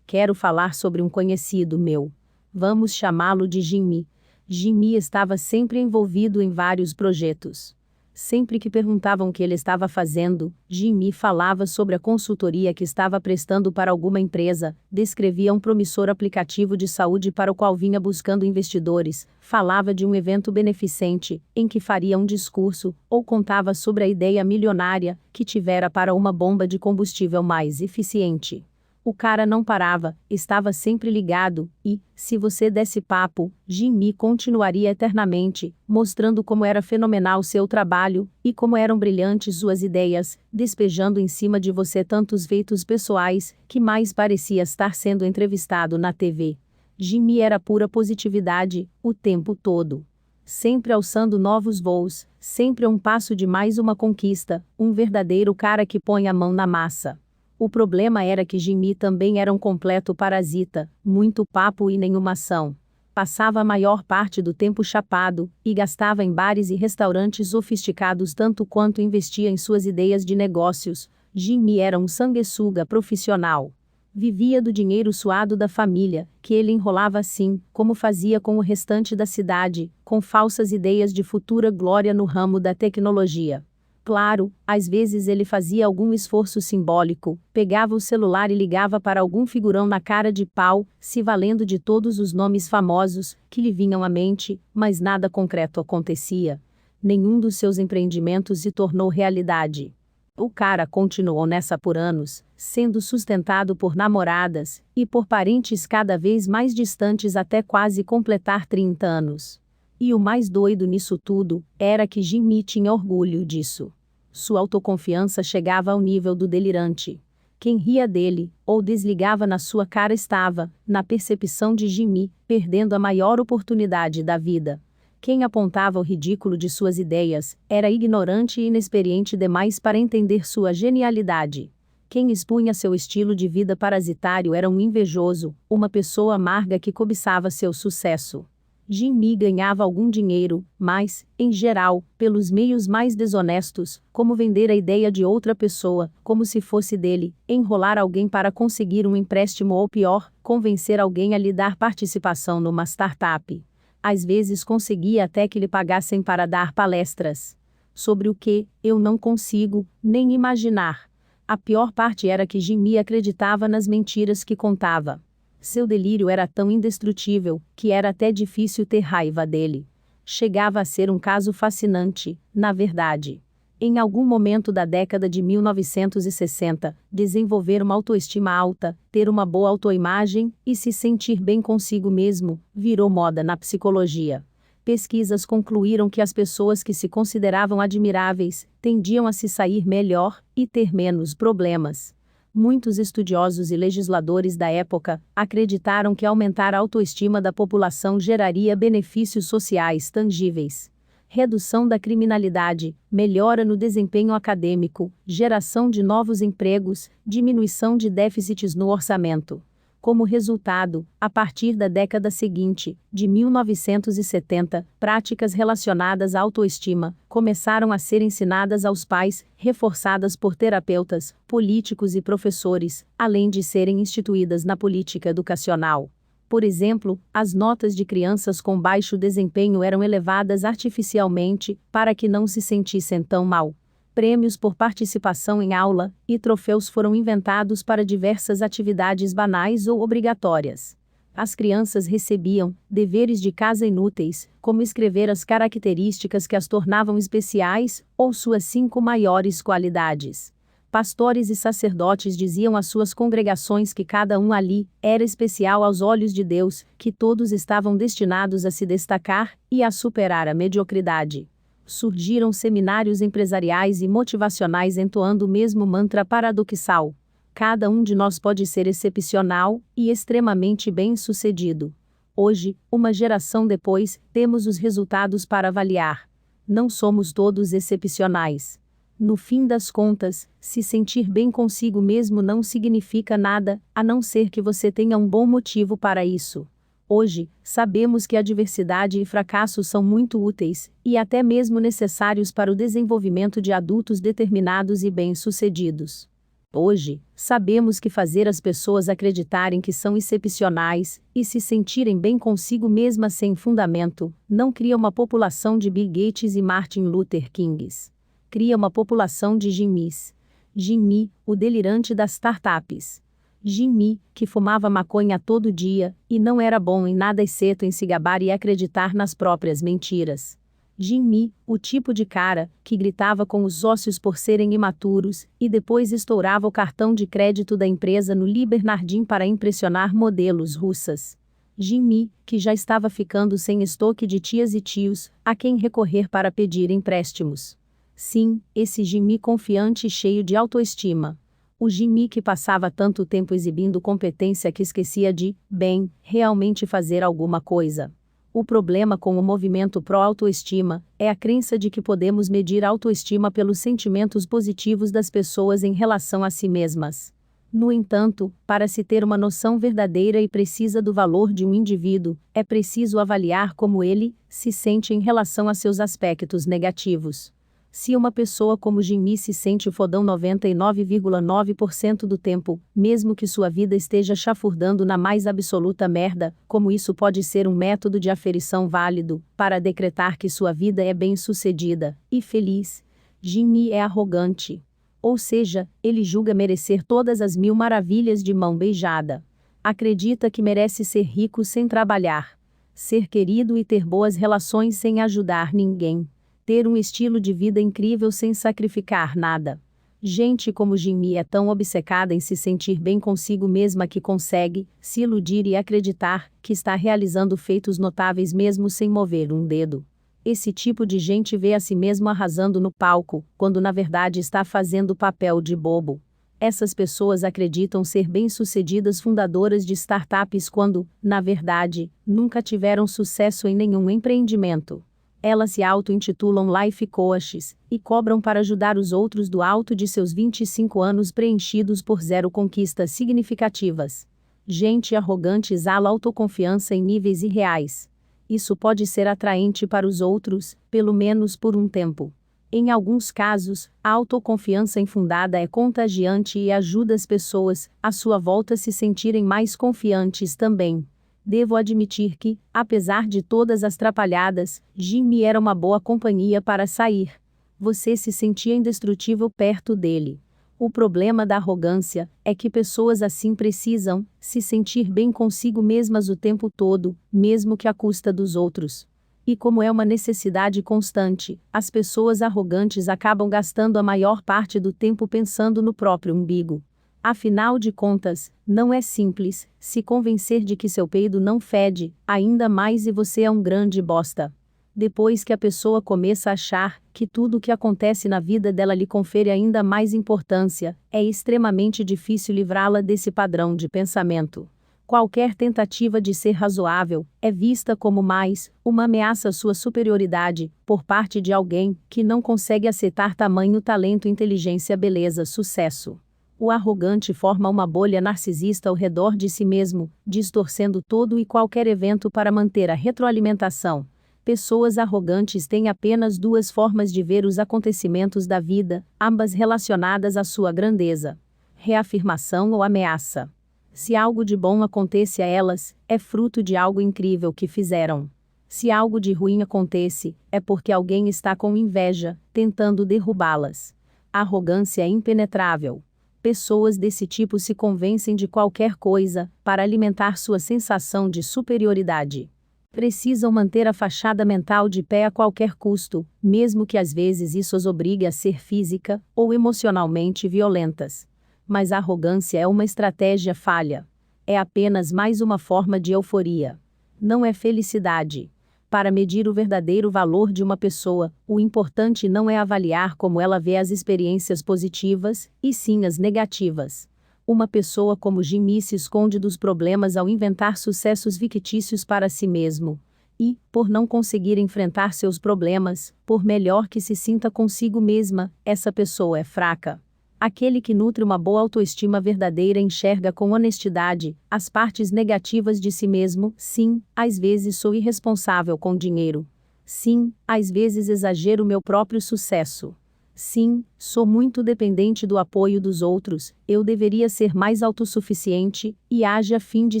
Quero falar sobre um conhecido meu. Vamos chamá-lo de Jimmy. Jimmy estava sempre envolvido em vários projetos. Sempre que perguntavam o que ele estava fazendo, Jimmy falava sobre a consultoria que estava prestando para alguma empresa, descrevia um promissor aplicativo de saúde para o qual vinha buscando investidores, falava de um evento beneficente, em que faria um discurso, ou contava sobre a ideia milionária que tivera para uma bomba de combustível mais eficiente. O cara não parava, estava sempre ligado, e, se você desse papo, Jimmy continuaria eternamente, mostrando como era fenomenal seu trabalho, e como eram brilhantes suas ideias, despejando em cima de você tantos feitos pessoais, que mais parecia estar sendo entrevistado na TV. Jimmy era pura positividade, o tempo todo. Sempre alçando novos voos, sempre a um passo de mais uma conquista, um verdadeiro cara que põe a mão na massa. O problema era que Jimmy também era um completo parasita, muito papo e nenhuma ação. Passava a maior parte do tempo chapado, e gastava em bares e restaurantes sofisticados tanto quanto investia em suas ideias de negócios. Jimmy era um sanguessuga profissional. Vivia do dinheiro suado da família, que ele enrolava assim, como fazia com o restante da cidade, com falsas ideias de futura glória no ramo da tecnologia. Claro, às vezes ele fazia algum esforço simbólico, pegava o celular e ligava para algum figurão na cara de pau, se valendo de todos os nomes famosos que lhe vinham à mente, mas nada concreto acontecia. Nenhum dos seus empreendimentos se tornou realidade. O cara continuou nessa por anos, sendo sustentado por namoradas e por parentes cada vez mais distantes até quase completar 30 anos. E o mais doido nisso tudo era que Jimmy tinha orgulho disso. Sua autoconfiança chegava ao nível do delirante. Quem ria dele, ou desligava na sua cara estava, na percepção de Jimmy, perdendo a maior oportunidade da vida. Quem apontava o ridículo de suas ideias, era ignorante e inexperiente demais para entender sua genialidade. Quem expunha seu estilo de vida parasitário era um invejoso, uma pessoa amarga que cobiçava seu sucesso. Jimmy ganhava algum dinheiro, mas, em geral, pelos meios mais desonestos, como vender a ideia de outra pessoa, como se fosse dele, enrolar alguém para conseguir um empréstimo ou pior, convencer alguém a lhe dar participação numa startup. Às vezes conseguia até que lhe pagassem para dar palestras. sobre o que eu não consigo nem imaginar. A pior parte era que Jimmy acreditava nas mentiras que contava. Seu delírio era tão indestrutível que era até difícil ter raiva dele. Chegava a ser um caso fascinante, na verdade. Em algum momento da década de 1960, desenvolver uma autoestima alta, ter uma boa autoimagem e se sentir bem consigo mesmo, virou moda na psicologia. Pesquisas concluíram que as pessoas que se consideravam admiráveis tendiam a se sair melhor e ter menos problemas. Muitos estudiosos e legisladores da época acreditaram que aumentar a autoestima da população geraria benefícios sociais tangíveis. Redução da criminalidade, melhora no desempenho acadêmico, geração de novos empregos, diminuição de déficits no orçamento. Como resultado, a partir da década seguinte, de 1970, práticas relacionadas à autoestima começaram a ser ensinadas aos pais, reforçadas por terapeutas, políticos e professores, além de serem instituídas na política educacional. Por exemplo, as notas de crianças com baixo desempenho eram elevadas artificialmente, para que não se sentissem tão mal. Prêmios por participação em aula e troféus foram inventados para diversas atividades banais ou obrigatórias. As crianças recebiam deveres de casa inúteis, como escrever as características que as tornavam especiais, ou suas 5 maiores qualidades. Pastores e sacerdotes diziam às suas congregações que cada um ali era especial aos olhos de Deus, que todos estavam destinados a se destacar e a superar a mediocridade. Surgiram seminários empresariais e motivacionais entoando o mesmo mantra paradoxal: cada um de nós pode ser excepcional e extremamente bem-sucedido. Hoje, uma geração depois, temos os resultados para avaliar. Não somos todos excepcionais. No fim das contas, se sentir bem consigo mesmo não significa nada, a não ser que você tenha um bom motivo para isso. Hoje, sabemos que a diversidade e fracasso são muito úteis, e até mesmo necessários para o desenvolvimento de adultos determinados e bem-sucedidos. Hoje, sabemos que fazer as pessoas acreditarem que são excepcionais e se sentirem bem consigo mesmas sem fundamento, não cria uma população de Bill Gates e Martin Luther Kings. Cria uma população de Jimmys. Jimmy, o delirante das startups. Jimmy, que fumava maconha todo dia, e não era bom em nada exceto em se gabar e acreditar nas próprias mentiras. Jimmy, o tipo de cara que gritava com os sócios por serem imaturos, e depois estourava o cartão de crédito da empresa no Bernardin para impressionar modelos russas. Jimmy, que já estava ficando sem estoque de tias e tios, a quem recorrer para pedir empréstimos. Sim, esse Jimmy confiante e cheio de autoestima. O Jimmy que passava tanto tempo exibindo competência que esquecia de, bem, realmente fazer alguma coisa. O problema com o movimento pró-autoestima é a crença de que podemos medir a autoestima pelos sentimentos positivos das pessoas em relação a si mesmas. No entanto, para se ter uma noção verdadeira e precisa do valor de um indivíduo, é preciso avaliar como ele se sente em relação a seus aspectos negativos. Se uma pessoa como Jimmy se sente fodão 99,9% do tempo, mesmo que sua vida esteja chafurdando na mais absoluta merda, como isso pode ser um método de aferição válido para decretar que sua vida é bem-sucedida e feliz? Jimmy é arrogante. Ou seja, ele julga merecer todas as 1000 maravilhas de mão beijada. Acredita que merece ser rico sem trabalhar, ser querido e ter boas relações sem ajudar ninguém. Ter um estilo de vida incrível sem sacrificar nada. Gente como Jimmy é tão obcecada em se sentir bem consigo mesma que consegue se iludir e acreditar que está realizando feitos notáveis mesmo sem mover um dedo. Esse tipo de gente vê a si mesmo arrasando no palco, quando na verdade está fazendo papel de bobo. Essas pessoas acreditam ser bem-sucedidas fundadoras de startups quando, na verdade, nunca tiveram sucesso em nenhum empreendimento. Elas se auto-intitulam Life Coaches e cobram para ajudar os outros do alto de seus 25 anos preenchidos por 0 conquistas significativas. Gente arrogante exala autoconfiança em níveis irreais. Isso pode ser atraente para os outros, pelo menos por um tempo. Em alguns casos, a autoconfiança infundada é contagiante e ajuda as pessoas à sua volta a se sentirem mais confiantes também. Devo admitir que, apesar de todas as trapalhadas, Jimmy era uma boa companhia para sair. Você se sentia indestrutível perto dele. O problema da arrogância é que pessoas assim precisam se sentir bem consigo mesmas o tempo todo, mesmo que à custa dos outros. E como é uma necessidade constante, as pessoas arrogantes acabam gastando a maior parte do tempo pensando no próprio umbigo. Afinal de contas, não é simples se convencer de que seu peido não fede, ainda mais e você é um grande bosta. Depois que a pessoa começa a achar que tudo o que acontece na vida dela lhe confere ainda mais importância, é extremamente difícil livrá-la desse padrão de pensamento. Qualquer tentativa de ser razoável é vista como mais uma ameaça à sua superioridade, por parte de alguém que não consegue aceitar tamanho talento, inteligência, beleza, sucesso. O arrogante forma uma bolha narcisista ao redor de si mesmo, distorcendo todo e qualquer evento para manter a retroalimentação. Pessoas arrogantes têm apenas duas formas de ver os acontecimentos da vida, ambas relacionadas à sua grandeza: reafirmação ou ameaça. Se algo de bom acontece a elas, é fruto de algo incrível que fizeram. Se algo de ruim acontece, é porque alguém está com inveja, tentando derrubá-las. A arrogância é impenetrável. Pessoas desse tipo se convencem de qualquer coisa para alimentar sua sensação de superioridade. Precisam manter a fachada mental de pé a qualquer custo, mesmo que às vezes isso os obrigue a ser física ou emocionalmente violentas. Mas a arrogância é uma estratégia falha. É apenas mais uma forma de euforia. Não é felicidade. Para medir o verdadeiro valor de uma pessoa, o importante não é avaliar como ela vê as experiências positivas, e sim as negativas. Uma pessoa como Jimmy se esconde dos problemas ao inventar sucessos fictícios para si mesmo. E, por não conseguir enfrentar seus problemas, por melhor que se sinta consigo mesma, essa pessoa é fraca. Aquele que nutre uma boa autoestima verdadeira enxerga com honestidade as partes negativas de si mesmo. Sim, às vezes sou irresponsável com dinheiro. Sim, às vezes exagero meu próprio sucesso. Sim, sou muito dependente do apoio dos outros, eu deveria ser mais autossuficiente, e age a fim de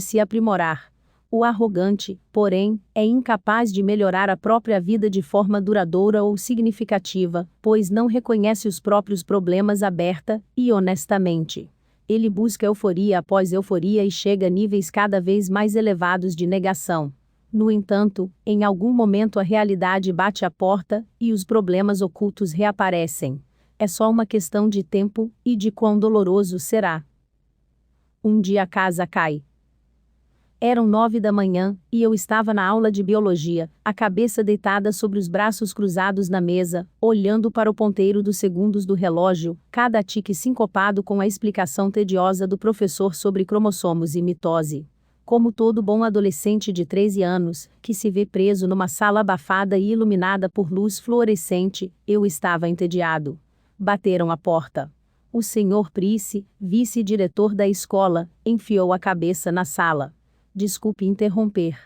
se aprimorar. O arrogante, porém, é incapaz de melhorar a própria vida de forma duradoura ou significativa, pois não reconhece os próprios problemas aberta e honestamente. Ele busca euforia após euforia e chega a níveis cada vez mais elevados de negação. No entanto, em algum momento a realidade bate à porta, e os problemas ocultos reaparecem. É só uma questão de tempo, e de quão doloroso será. Um dia a casa cai. Eram 9 da manhã, e eu estava na aula de biologia, a cabeça deitada sobre os braços cruzados na mesa, olhando para o ponteiro dos segundos do relógio, cada tique sincopado com a explicação tediosa do professor sobre cromossomos e mitose. Como todo bom adolescente de 13 anos, que se vê preso numa sala abafada e iluminada por luz fluorescente, eu estava entediado. Bateram a porta. O Sr. Price, vice-diretor da escola, enfiou a cabeça na sala. Desculpe interromper.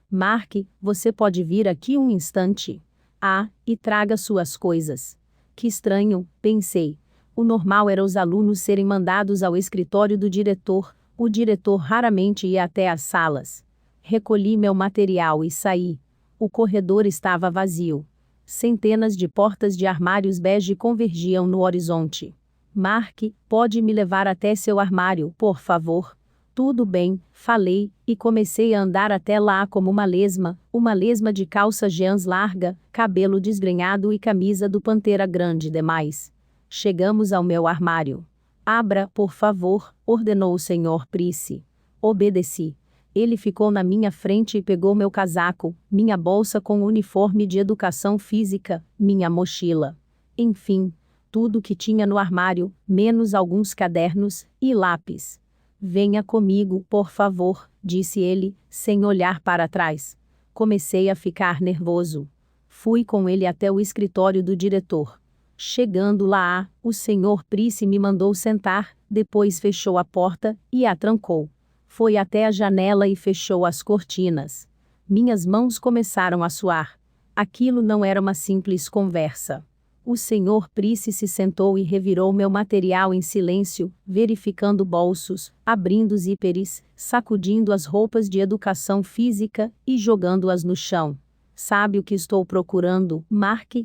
Mark, você pode vir aqui um instante? Ah, e traga suas coisas. Que estranho, pensei. O normal era os alunos serem mandados ao escritório do diretor. O diretor raramente ia até as salas. Recolhi meu material e saí. O corredor estava vazio. Centenas de portas de armários bege convergiam no horizonte. Mark, pode me levar até seu armário, por favor? Tudo bem, falei, e comecei a andar até lá como uma lesma de calça jeans larga, cabelo desgrenhado e camisa do Pantera grande demais. Chegamos ao meu armário. Abra, por favor, ordenou o Sr. Price. Obedeci. Ele ficou na minha frente e pegou meu casaco, minha bolsa com o uniforme de educação física, minha mochila. Enfim, tudo que tinha no armário, menos alguns cadernos e lápis. Venha comigo, por favor, disse ele, sem olhar para trás. Comecei a ficar nervoso. Fui com ele até o escritório do diretor. Chegando lá, o Sr. Price me mandou sentar, depois fechou a porta e a trancou. Foi até a janela e fechou as cortinas. Minhas mãos começaram a suar. Aquilo não era uma simples conversa. O Sr. Price se sentou e revirou meu material em silêncio, verificando bolsos, abrindo zíperes, sacudindo as roupas de educação física e jogando-as no chão. Sabe o que estou procurando, Mark?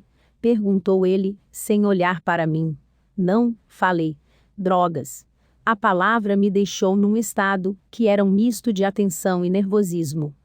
Perguntou ele, sem olhar para mim. Não, falei. Drogas. A palavra me deixou num estado, que era um misto de atenção e nervosismo.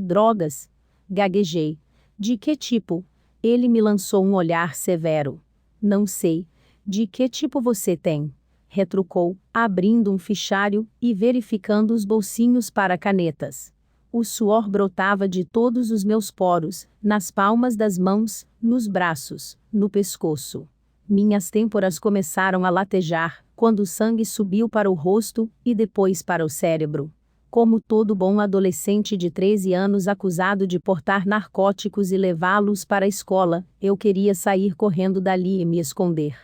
Drogas? Gaguejei. De que tipo? Ele me lançou um olhar severo. Não sei. De que tipo você tem? Retrucou, abrindo um fichário e verificando os bolsinhos para canetas. O suor brotava de todos os meus poros, nas palmas das mãos, nos braços, no pescoço. Minhas têmporas começaram a latejar, quando o sangue subiu para o rosto e depois para o cérebro. Como todo bom adolescente de 13 anos acusado de portar narcóticos e levá-los para a escola, eu queria sair correndo dali e me esconder.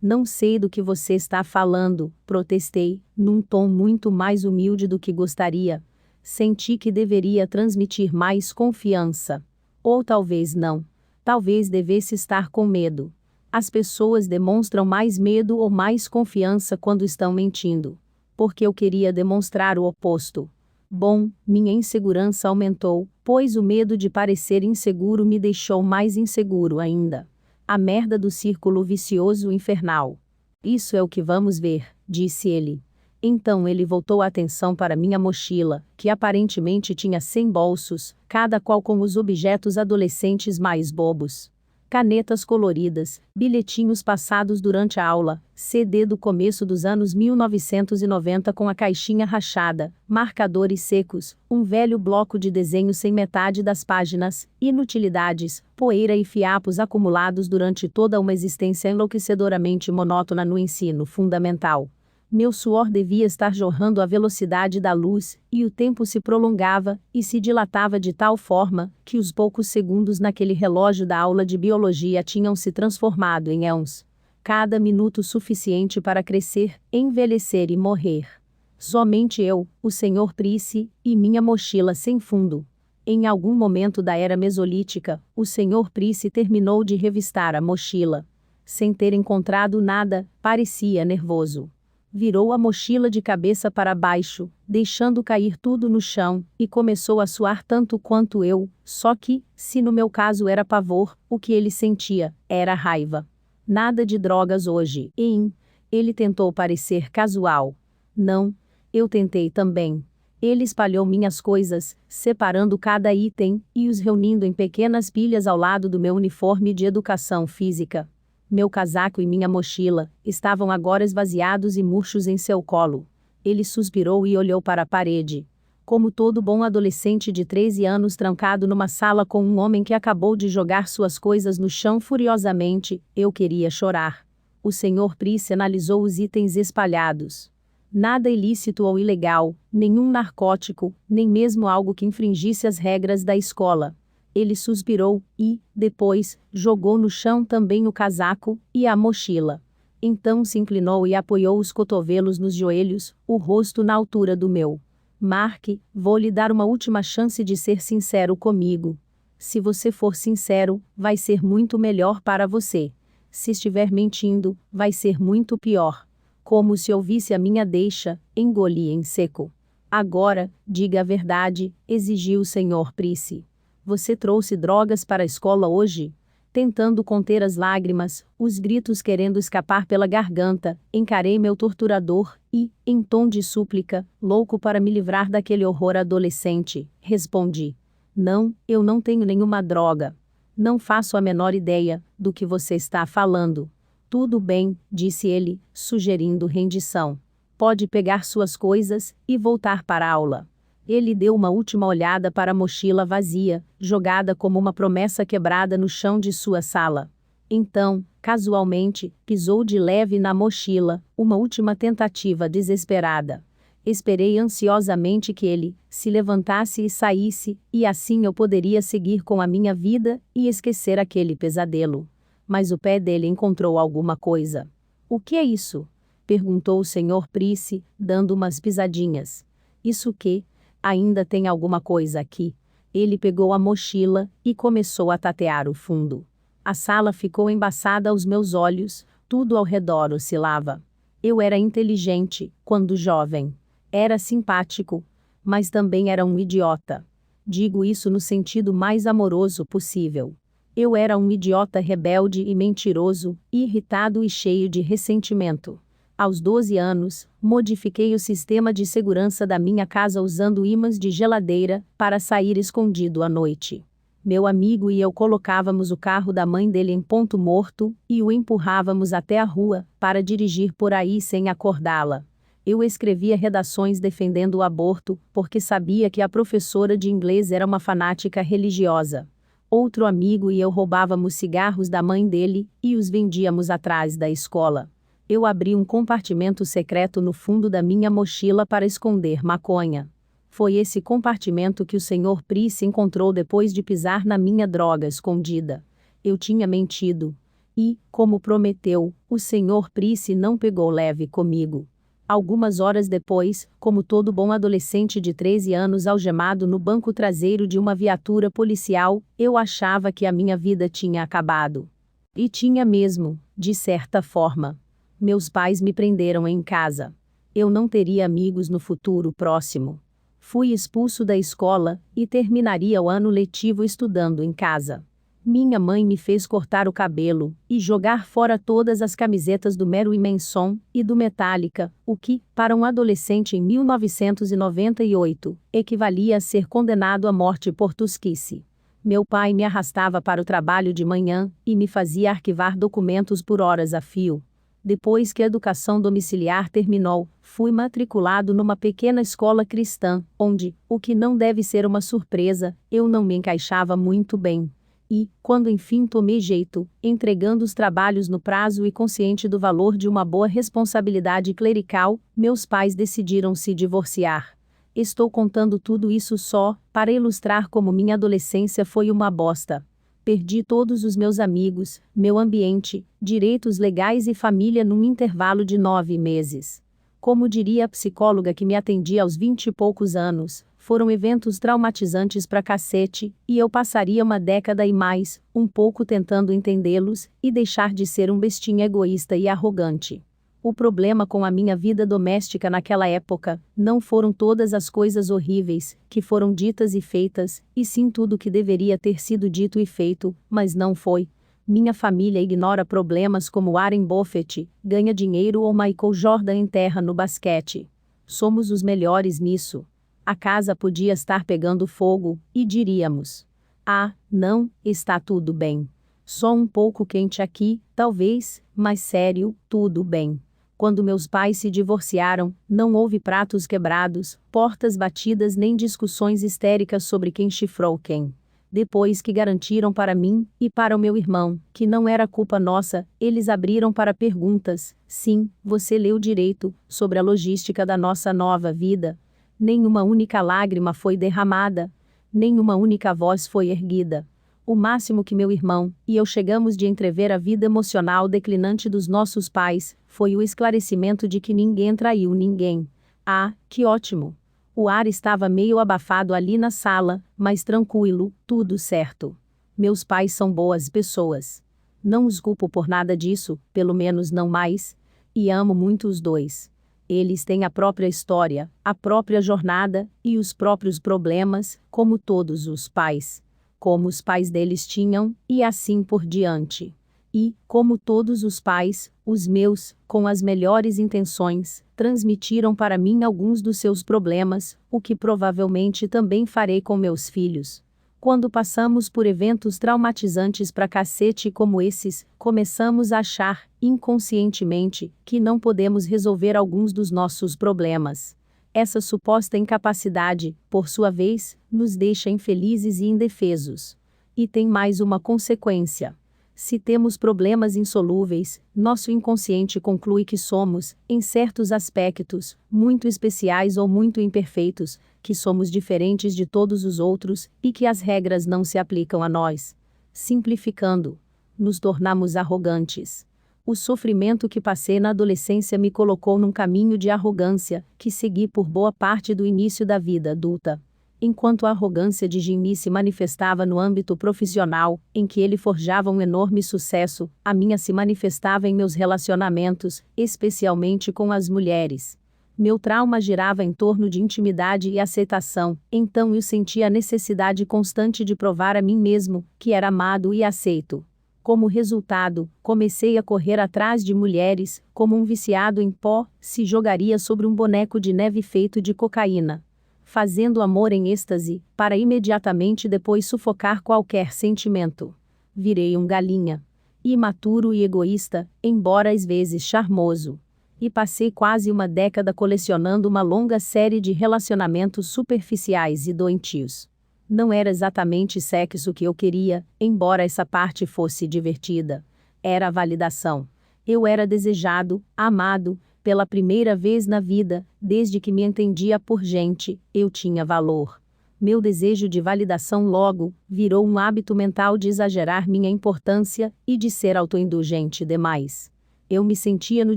Não sei do que você está falando, protestei, num tom muito mais humilde do que gostaria. Senti que deveria transmitir mais confiança. Ou talvez não. Talvez devesse estar com medo. As pessoas demonstram mais medo ou mais confiança quando estão mentindo. Porque eu queria demonstrar o oposto. Bom, minha insegurança aumentou, pois o medo de parecer inseguro me deixou mais inseguro ainda. A merda do círculo vicioso infernal. Isso é o que vamos ver, disse ele. Então ele voltou a atenção para minha mochila, que aparentemente tinha 100 bolsos, cada qual com os objetos adolescentes mais bobos. Canetas coloridas, bilhetinhos passados durante a aula, CD do começo dos anos 1990 com a caixinha rachada, marcadores secos, um velho bloco de desenho sem metade das páginas, inutilidades, poeira e fiapos acumulados durante toda uma existência enlouquecedoramente monótona no ensino fundamental. Meu suor devia estar jorrando à velocidade da luz, e o tempo se prolongava, e se dilatava de tal forma, que os poucos segundos naquele relógio da aula de biologia tinham se transformado em éons. Cada minuto suficiente para crescer, envelhecer e morrer. Somente eu, o Sr. Price, e minha mochila sem fundo. Em algum momento da era mesolítica, o Sr. Price terminou de revistar a mochila. Sem ter encontrado nada, parecia nervoso. Virou a mochila de cabeça para baixo, deixando cair tudo no chão, e começou a suar tanto quanto eu, só que, se no meu caso era pavor, o que ele sentia era raiva. Nada de drogas hoje, hein? Ele tentou parecer casual. Não, eu tentei também. Ele espalhou minhas coisas, separando cada item, e os reunindo em pequenas pilhas ao lado do meu uniforme de educação física. Meu casaco e minha mochila estavam agora esvaziados e murchos em seu colo. Ele suspirou e olhou para a parede. Como todo bom adolescente de 13 anos trancado numa sala com um homem que acabou de jogar suas coisas no chão furiosamente, eu queria chorar. O Sr. Price analisou os itens espalhados. Nada ilícito ou ilegal, nenhum narcótico, nem mesmo algo que infringisse as regras da escola. Ele suspirou e, depois, jogou no chão também o casaco e a mochila. Então se inclinou e apoiou os cotovelos nos joelhos, o rosto na altura do meu. Mark, vou lhe dar uma última chance de ser sincero comigo. Se você for sincero, vai ser muito melhor para você. Se estiver mentindo, vai ser muito pior. Como se ouvisse a minha deixa, engoli em seco. Agora, diga a verdade, exigiu o Sr. Price. Você trouxe drogas para a escola hoje? Tentando conter as lágrimas, os gritos querendo escapar pela garganta, encarei meu torturador e, em tom de súplica, louco para me livrar daquele horror adolescente, respondi. Não, eu não tenho nenhuma droga. Não faço a menor ideia do que você está falando. Tudo bem, disse ele, sugerindo rendição. Pode pegar suas coisas e voltar para a aula. Ele deu uma última olhada para a mochila vazia, jogada como uma promessa quebrada no chão de sua sala. Então, casualmente, pisou de leve na mochila, uma última tentativa desesperada. Esperei ansiosamente que ele se levantasse e saísse, e assim eu poderia seguir com a minha vida e esquecer aquele pesadelo. Mas o pé dele encontrou alguma coisa. O que é isso? Perguntou o Sr. Price, dando umas pisadinhas. Isso que? Ainda tem alguma coisa aqui. Ele pegou a mochila e começou a tatear o fundo. A sala ficou embaçada aos meus olhos, tudo ao redor oscilava. Eu era inteligente, quando jovem. Era simpático, mas também era um idiota. Digo isso no sentido mais amoroso possível. Eu era um idiota rebelde e mentiroso, irritado e cheio de ressentimento. Aos 12 anos, modifiquei o sistema de segurança da minha casa usando ímãs de geladeira para sair escondido à noite. Meu amigo e eu colocávamos o carro da mãe dele em ponto morto e o empurrávamos até a rua para dirigir por aí sem acordá-la. Eu escrevia redações defendendo o aborto, porque sabia que a professora de inglês era uma fanática religiosa. Outro amigo e eu roubávamos cigarros da mãe dele e os vendíamos atrás da escola. Eu abri um compartimento secreto no fundo da minha mochila para esconder maconha. Foi esse compartimento que o Sr. Price encontrou depois de pisar na minha droga escondida. Eu tinha mentido. E, como prometeu, o Sr. Price não pegou leve comigo. Algumas horas depois, como todo bom adolescente de 13 anos algemado no banco traseiro de uma viatura policial, eu achava que a minha vida tinha acabado. E tinha mesmo, de certa forma. Meus pais me prenderam em casa. Eu não teria amigos no futuro próximo. Fui expulso da escola e terminaria o ano letivo estudando em casa. Minha mãe me fez cortar o cabelo e jogar fora todas as camisetas do Marilyn Manson e do Metallica, o que, para um adolescente em 1998, equivalia a ser condenado à morte por tosquice. Meu pai me arrastava para o trabalho de manhã e me fazia arquivar documentos por horas a fio. Depois que a educação domiciliar terminou, fui matriculado numa pequena escola cristã, onde, o que não deve ser uma surpresa, eu não me encaixava muito bem. E, quando enfim tomei jeito, entregando os trabalhos no prazo e consciente do valor de uma boa responsabilidade clerical, meus pais decidiram se divorciar. Estou contando tudo isso só para ilustrar como minha adolescência foi uma bosta. Perdi todos os meus amigos, meu ambiente, direitos legais e família num intervalo de 9 meses. Como diria a psicóloga que me atendia aos 20 e poucos anos, foram eventos traumatizantes pra cacete, e eu passaria uma década e mais, um pouco tentando entendê-los, e deixar de ser um bestinha egoísta e arrogante. O problema com a minha vida doméstica naquela época, não foram todas as coisas horríveis que foram ditas e feitas, e sim tudo que deveria ter sido dito e feito, mas não foi. Minha família ignora problemas como Warren Buffett, ganha dinheiro ou Michael Jordan enterra no basquete. Somos os melhores nisso. A casa podia estar pegando fogo, e diríamos: ah, não, está tudo bem. Só um pouco quente aqui, talvez, mas sério, tudo bem. Quando meus pais se divorciaram, não houve pratos quebrados, portas batidas nem discussões histéricas sobre quem chifrou quem. Depois que garantiram para mim, e para o meu irmão, que não era culpa nossa, eles abriram para perguntas: sim, você leu direito, sobre a logística da nossa nova vida. Nenhuma única lágrima foi derramada. Nenhuma única voz foi erguida. O máximo que meu irmão e eu chegamos de entrever a vida emocional declinante dos nossos pais, foi o esclarecimento de que ninguém traiu ninguém. Ah, que ótimo! O ar estava meio abafado ali na sala, mas tranquilo, tudo certo. Meus pais são boas pessoas. Não os culpo por nada disso, pelo menos não mais. E amo muito os dois. Eles têm a própria história, a própria jornada, e os próprios problemas, como todos os pais. Como os pais deles tinham, e assim por diante. E, como todos os pais, os meus, com as melhores intenções, transmitiram para mim alguns dos seus problemas, o que provavelmente também farei com meus filhos. Quando passamos por eventos traumatizantes pra cacete como esses, começamos a achar, inconscientemente, que não podemos resolver alguns dos nossos problemas. Essa suposta incapacidade, por sua vez, nos deixa infelizes e indefesos. E tem mais uma consequência. Se temos problemas insolúveis, nosso inconsciente conclui que somos, em certos aspectos, muito especiais ou muito imperfeitos, que somos diferentes de todos os outros, e que as regras não se aplicam a nós. Simplificando, nos tornamos arrogantes. O sofrimento que passei na adolescência me colocou num caminho de arrogância, que segui por boa parte do início da vida adulta. Enquanto a arrogância de Jimmy se manifestava no âmbito profissional, em que ele forjava um enorme sucesso, a minha se manifestava em meus relacionamentos, especialmente com as mulheres. Meu trauma girava em torno de intimidade e aceitação, então eu sentia a necessidade constante de provar a mim mesmo que era amado e aceito. Como resultado, comecei a correr atrás de mulheres, como um viciado em pó se jogaria sobre um boneco de neve feito de cocaína, fazendo amor em êxtase, para imediatamente depois sufocar qualquer sentimento. Virei um galinha. Imaturo e egoísta, embora às vezes charmoso. E passei quase uma década colecionando uma longa série de relacionamentos superficiais e doentios. Não era exatamente sexo que eu queria, embora essa parte fosse divertida. Era a validação. Eu era desejado, amado, pela primeira vez na vida, desde que me entendia por gente, eu tinha valor. Meu desejo de validação logo virou um hábito mental de exagerar minha importância e de ser autoindulgente demais. Eu me sentia no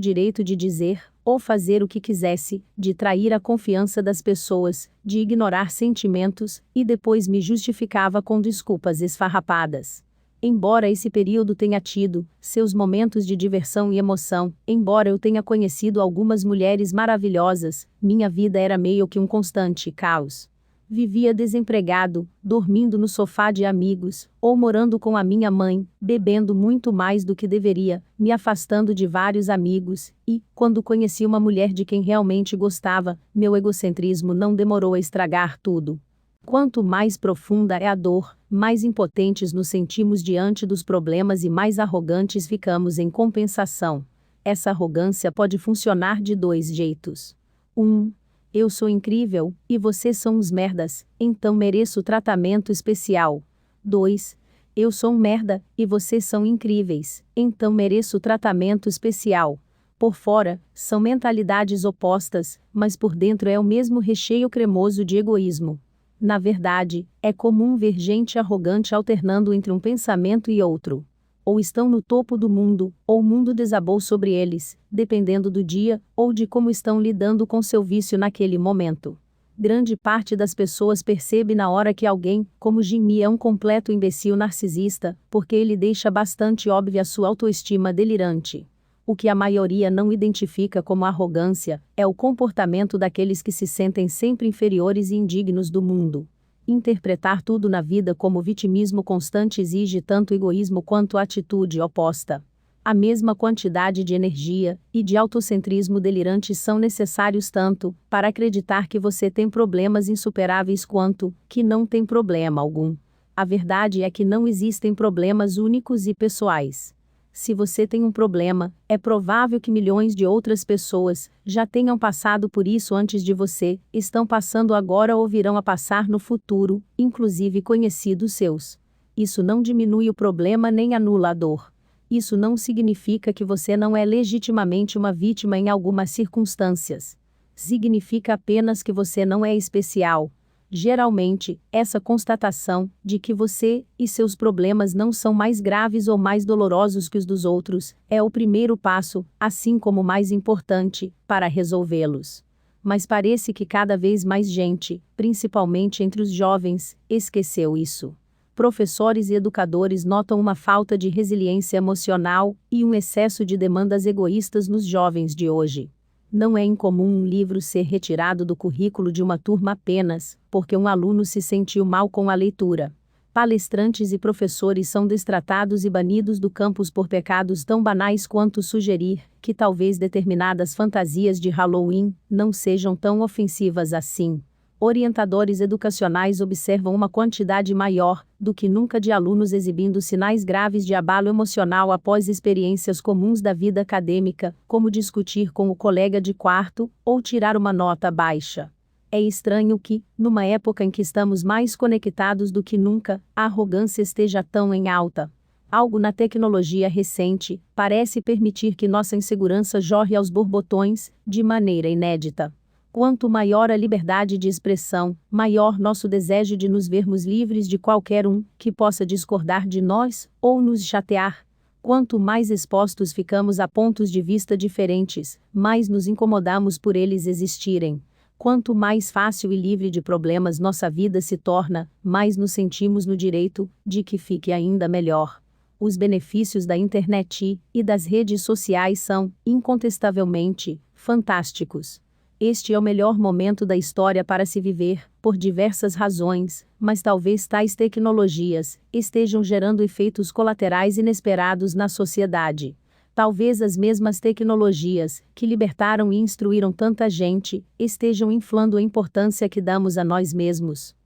direito de dizer ou fazer o que quisesse, de trair a confiança das pessoas, de ignorar sentimentos, e depois me justificava com desculpas esfarrapadas. Embora esse período tenha tido seus momentos de diversão e emoção, embora eu tenha conhecido algumas mulheres maravilhosas, minha vida era meio que um constante caos. Vivia desempregado, dormindo no sofá de amigos, ou morando com a minha mãe, bebendo muito mais do que deveria, me afastando de vários amigos, e, quando conheci uma mulher de quem realmente gostava, meu egocentrismo não demorou a estragar tudo. Quanto mais profunda é a dor, mais impotentes nos sentimos diante dos problemas e mais arrogantes ficamos em compensação. Essa arrogância pode funcionar de dois jeitos. 1. Eu sou incrível, e vocês são uns merdas, então mereço tratamento especial. 2. Eu sou um merda, e vocês são incríveis, então mereço tratamento especial. Por fora, são mentalidades opostas, mas por dentro é o mesmo recheio cremoso de egoísmo. Na verdade, é comum ver gente arrogante alternando entre um pensamento e outro. Ou estão no topo do mundo, ou o mundo desabou sobre eles, dependendo do dia, ou de como estão lidando com seu vício naquele momento. Grande parte das pessoas percebe na hora que alguém, como Jimmy, é um completo imbecil narcisista, porque ele deixa bastante óbvia sua autoestima delirante. O que a maioria não identifica como arrogância, é o comportamento daqueles que se sentem sempre inferiores e indignos do mundo. Interpretar tudo na vida como vitimismo constante exige tanto egoísmo quanto atitude oposta. A mesma quantidade de energia e de autocentrismo delirante são necessários tanto para acreditar que você tem problemas insuperáveis quanto que não tem problema algum. A verdade é que não existem problemas únicos e pessoais. Se você tem um problema, é provável que milhões de outras pessoas já tenham passado por isso antes de você, estão passando agora ou virão a passar no futuro, inclusive conhecidos seus. Isso não diminui o problema nem anula a dor. Isso não significa que você não é legitimamente uma vítima em algumas circunstâncias. Significa apenas que você não é especial. Geralmente, essa constatação de que você e seus problemas não são mais graves ou mais dolorosos que os dos outros é o primeiro passo, assim como o mais importante, para resolvê-los. Mas parece que cada vez mais gente, principalmente entre os jovens, esqueceu isso. Professores e educadores notam uma falta de resiliência emocional e um excesso de demandas egoístas nos jovens de hoje. Não é incomum um livro ser retirado do currículo de uma turma apenas porque um aluno se sentiu mal com a leitura. Palestrantes e professores são destratados e banidos do campus por pecados tão banais quanto sugerir que talvez determinadas fantasias de Halloween não sejam tão ofensivas assim. Orientadores educacionais observam uma quantidade maior do que nunca de alunos exibindo sinais graves de abalo emocional após experiências comuns da vida acadêmica, como discutir com o colega de quarto ou tirar uma nota baixa. É estranho que, numa época em que estamos mais conectados do que nunca, a arrogância esteja tão em alta. Algo na tecnologia recente parece permitir que nossa insegurança jorre aos borbotões, de maneira inédita. Quanto maior a liberdade de expressão, maior nosso desejo de nos vermos livres de qualquer um que possa discordar de nós ou nos chatear. Quanto mais expostos ficamos a pontos de vista diferentes, mais nos incomodamos por eles existirem. Quanto mais fácil e livre de problemas nossa vida se torna, mais nos sentimos no direito de que fique ainda melhor. Os benefícios da internet e das redes sociais são, incontestavelmente, fantásticos. Este é o melhor momento da história para se viver, por diversas razões, mas talvez tais tecnologias estejam gerando efeitos colaterais inesperados na sociedade. Talvez as mesmas tecnologias que libertaram e instruíram tanta gente estejam inflando a importância que damos a nós mesmos.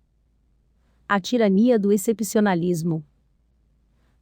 A tirania do excepcionalismo.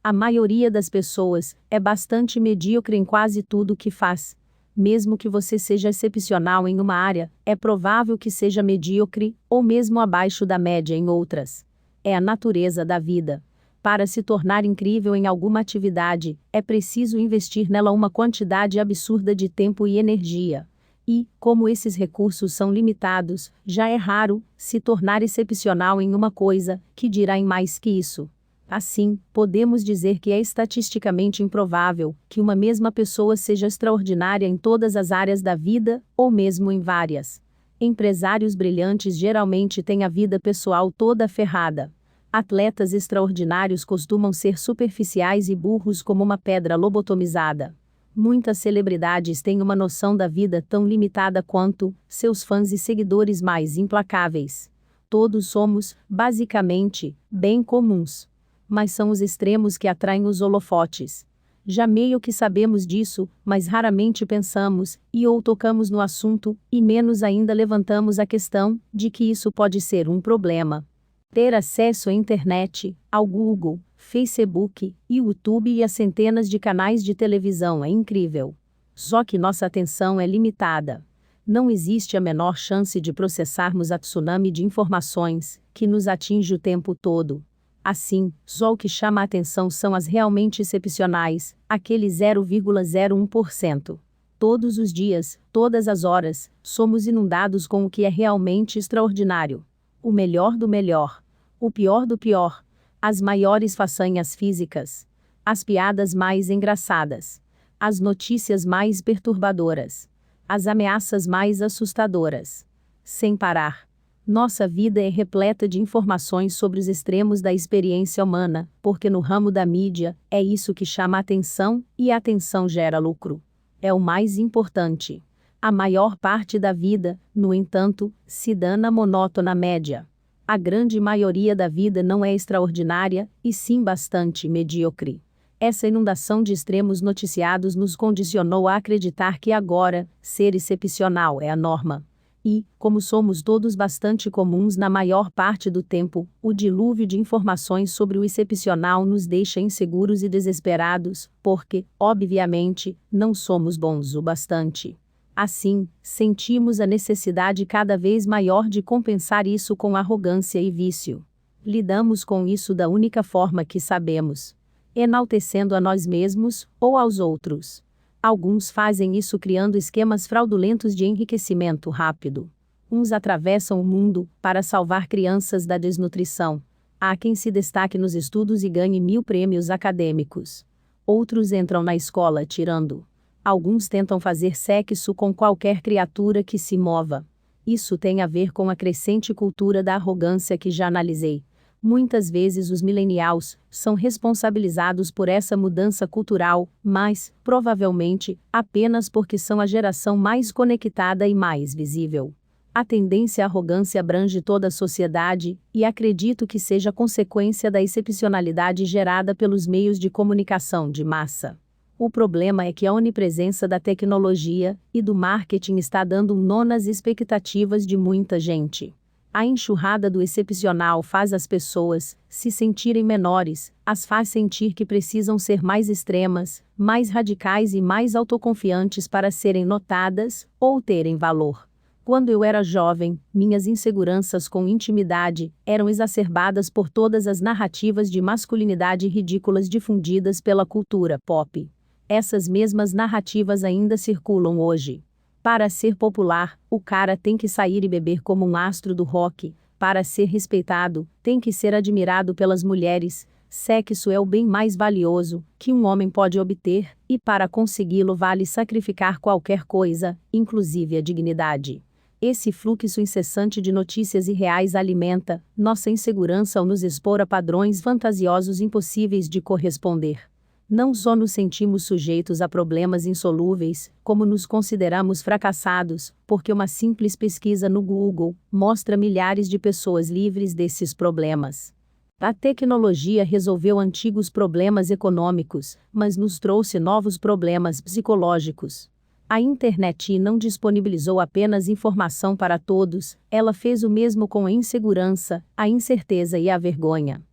A maioria das pessoas é bastante medíocre em quase tudo o que faz. Mesmo que você seja excepcional em uma área, é provável que seja medíocre, ou mesmo abaixo da média em outras. É a natureza da vida. Para se tornar incrível em alguma atividade, é preciso investir nela uma quantidade absurda de tempo e energia. E, como esses recursos são limitados, já é raro se tornar excepcional em uma coisa, que dirá em mais que isso. Assim, podemos dizer que é estatisticamente improvável que uma mesma pessoa seja extraordinária em todas as áreas da vida, ou mesmo em várias. Empresários brilhantes geralmente têm a vida pessoal toda ferrada. Atletas extraordinários costumam ser superficiais e burros como uma pedra lobotomizada. Muitas celebridades têm uma noção da vida tão limitada quanto seus fãs e seguidores mais implacáveis. Todos somos, basicamente, bem comuns. Mas são os extremos que atraem os holofotes. Já meio que sabemos disso, mas raramente pensamos, e ou tocamos no assunto, e menos ainda levantamos a questão de que isso pode ser um problema. Ter acesso à internet, ao Google, Facebook, YouTube e a centenas de canais de televisão é incrível. Só que nossa atenção é limitada. Não existe a menor chance de processarmos a tsunami de informações que nos atinge o tempo todo. Assim, só o que chama a atenção são as realmente excepcionais, aquele 0,01%. Todos os dias, todas as horas, somos inundados com o que é realmente extraordinário. O melhor do melhor. O pior do pior. As maiores façanhas físicas. As piadas mais engraçadas. As notícias mais perturbadoras. As ameaças mais assustadoras. Sem parar. Nossa vida é repleta de informações sobre os extremos da experiência humana, porque no ramo da mídia, é isso que chama a atenção, e a atenção gera lucro. É o mais importante. A maior parte da vida, no entanto, se dá na monótona média. A grande maioria da vida não é extraordinária, e sim bastante medíocre. Essa inundação de extremos noticiados nos condicionou a acreditar que agora, ser excepcional é a norma. E, como somos todos bastante comuns na maior parte do tempo, o dilúvio de informações sobre o excepcional nos deixa inseguros e desesperados, porque, obviamente, não somos bons o bastante. Assim, sentimos a necessidade cada vez maior de compensar isso com arrogância e vício. Lidamos com isso da única forma que sabemos: enaltecendo a nós mesmos, ou aos outros. Alguns fazem isso criando esquemas fraudulentos de enriquecimento rápido. Uns atravessam o mundo para salvar crianças da desnutrição. Há quem se destaque nos estudos e ganhe 1000 prêmios acadêmicos. Outros entram na escola tirando. Alguns tentam fazer sexo com qualquer criatura que se mova. Isso tem a ver com a crescente cultura da arrogância que já analisei. Muitas vezes os millennials são responsabilizados por essa mudança cultural, mas, provavelmente, apenas porque são a geração mais conectada e mais visível. A tendência à arrogância abrange toda a sociedade, e acredito que seja consequência da excepcionalidade gerada pelos meios de comunicação de massa. O problema é que a onipresença da tecnologia e do marketing está dando um nó nas expectativas de muita gente. A enxurrada do excepcional faz as pessoas se sentirem menores, as faz sentir que precisam ser mais extremas, mais radicais e mais autoconfiantes para serem notadas ou terem valor. Quando eu era jovem, minhas inseguranças com intimidade eram exacerbadas por todas as narrativas de masculinidade ridículas difundidas pela cultura pop. Essas mesmas narrativas ainda circulam hoje. Para ser popular, o cara tem que sair e beber como um astro do rock. Para ser respeitado, tem que ser admirado pelas mulheres. Sexo é o bem mais valioso que um homem pode obter, e para consegui-lo vale sacrificar qualquer coisa, inclusive a dignidade. Esse fluxo incessante de notícias irreais alimenta nossa insegurança ao nos expor a padrões fantasiosos impossíveis de corresponder. não só nos sentimos sujeitos a problemas insolúveis, como nos consideramos fracassados, porque uma simples pesquisa no Google mostra milhares de pessoas livres desses problemas. A tecnologia resolveu antigos problemas econômicos, mas nos trouxe novos problemas psicológicos. A internet não disponibilizou apenas informação para todos, ela fez o mesmo com a insegurança, a incerteza e a vergonha.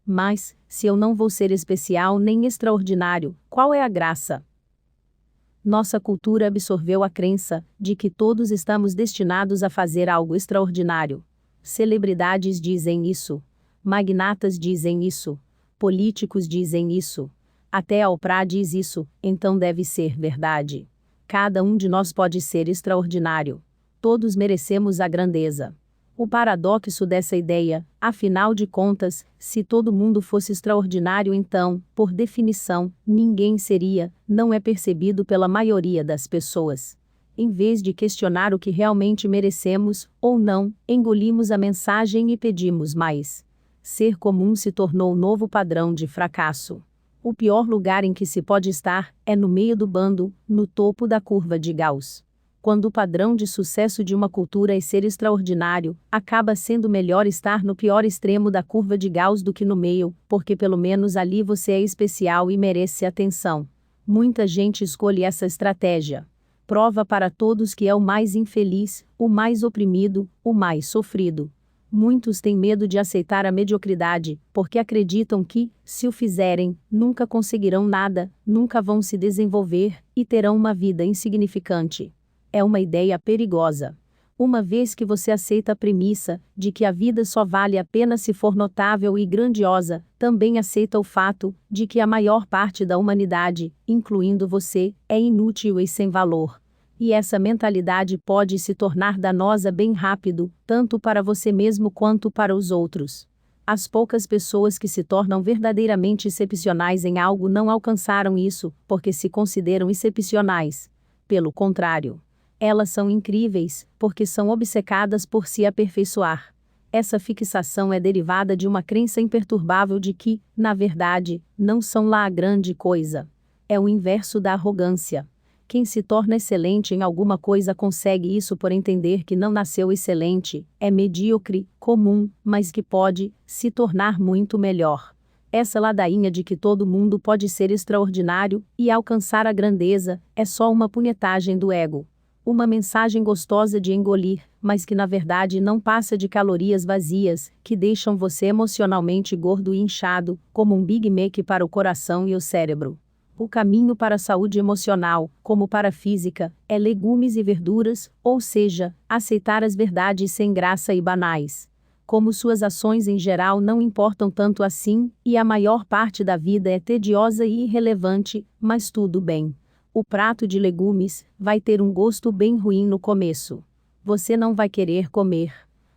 Mas, se eu não vou ser especial nem extraordinário, qual é a graça? Nossa cultura absorveu a crença de que todos estamos destinados a fazer algo extraordinário. Celebridades dizem isso. Magnatas dizem isso. Políticos dizem isso. Até a Oprah diz isso, então deve ser verdade. Cada um de nós pode ser extraordinário. Todos merecemos a grandeza. O paradoxo dessa ideia, afinal de contas, se todo mundo fosse extraordinário, então, por definição, ninguém seria, não é percebido pela maioria das pessoas. Em vez de questionar o que realmente merecemos, ou não, engolimos a mensagem e pedimos mais. Ser comum se tornou o novo padrão de fracasso. O pior lugar em que se pode estar é no meio do bando, no topo da curva de Gauss. Quando o padrão de sucesso de uma cultura é ser extraordinário, acaba sendo melhor estar no pior extremo da curva de Gauss do que no meio, porque pelo menos ali você é especial e merece atenção. Muita gente escolhe essa estratégia. Prova para todos que é o mais infeliz, o mais oprimido, o mais sofrido. Muitos têm medo de aceitar a mediocridade, porque acreditam que, se o fizerem, nunca conseguirão nada, nunca vão se desenvolver, e terão uma vida insignificante. É uma ideia perigosa. Uma vez que você aceita a premissa de que a vida só vale a pena se for notável e grandiosa, também aceita o fato de que a maior parte da humanidade, incluindo você, é inútil e sem valor. E essa mentalidade pode se tornar danosa bem rápido, tanto para você mesmo quanto para os outros. As poucas pessoas que se tornam verdadeiramente excepcionais em algo não alcançaram isso, porque se consideram excepcionais. Pelo contrário, elas são incríveis, porque são obcecadas por se aperfeiçoar. Essa fixação é derivada de uma crença imperturbável de que, na verdade, não são lá a grande coisa. É o inverso da arrogância. Quem se torna excelente em alguma coisa consegue isso por entender que não nasceu excelente, é medíocre, comum, mas que pode se tornar muito melhor. Essa ladainha de que todo mundo pode ser extraordinário e alcançar a grandeza é só uma punhetagem do ego. Uma mensagem gostosa de engolir, mas que na verdade não passa de calorias vazias, que deixam você emocionalmente gordo e inchado, como um Big Mac para o coração e o cérebro. O caminho para a saúde emocional, como para a física, é legumes e verduras, ou seja, aceitar as verdades sem graça e banais. Como suas ações em geral não importam tanto assim, e a maior parte da vida é tediosa e irrelevante, mas tudo bem. O prato de legumes vai ter um gosto bem ruim no começo. Você não vai querer comer.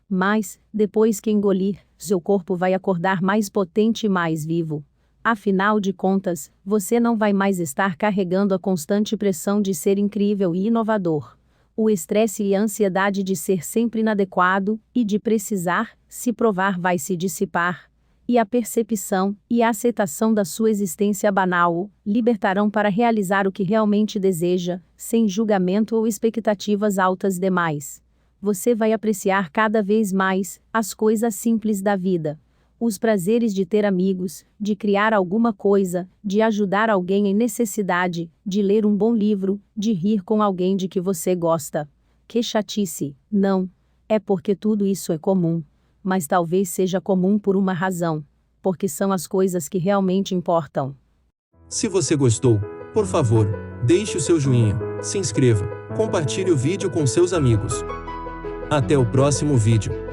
Mas, depois que engolir, seu corpo vai acordar mais potente e mais vivo. Afinal de contas, você não vai mais estar carregando a constante pressão de ser incrível e inovador. O estresse e a ansiedade de ser sempre inadequado e de precisar se provar vai se dissipar. E a percepção e a aceitação da sua existência banal o libertarão para realizar o que realmente deseja, sem julgamento ou expectativas altas demais. Você vai apreciar cada vez mais as coisas simples da vida. Os prazeres de ter amigos, de criar alguma coisa, de ajudar alguém em necessidade, de ler um bom livro, de rir com alguém de que você gosta. Que chatice, não. É porque tudo isso é comum. Mas talvez seja comum por uma razão. Porque são as coisas que realmente importam. Se você gostou, por favor, deixe o seu joinha, se inscreva, compartilhe o vídeo com seus amigos. Até o próximo vídeo.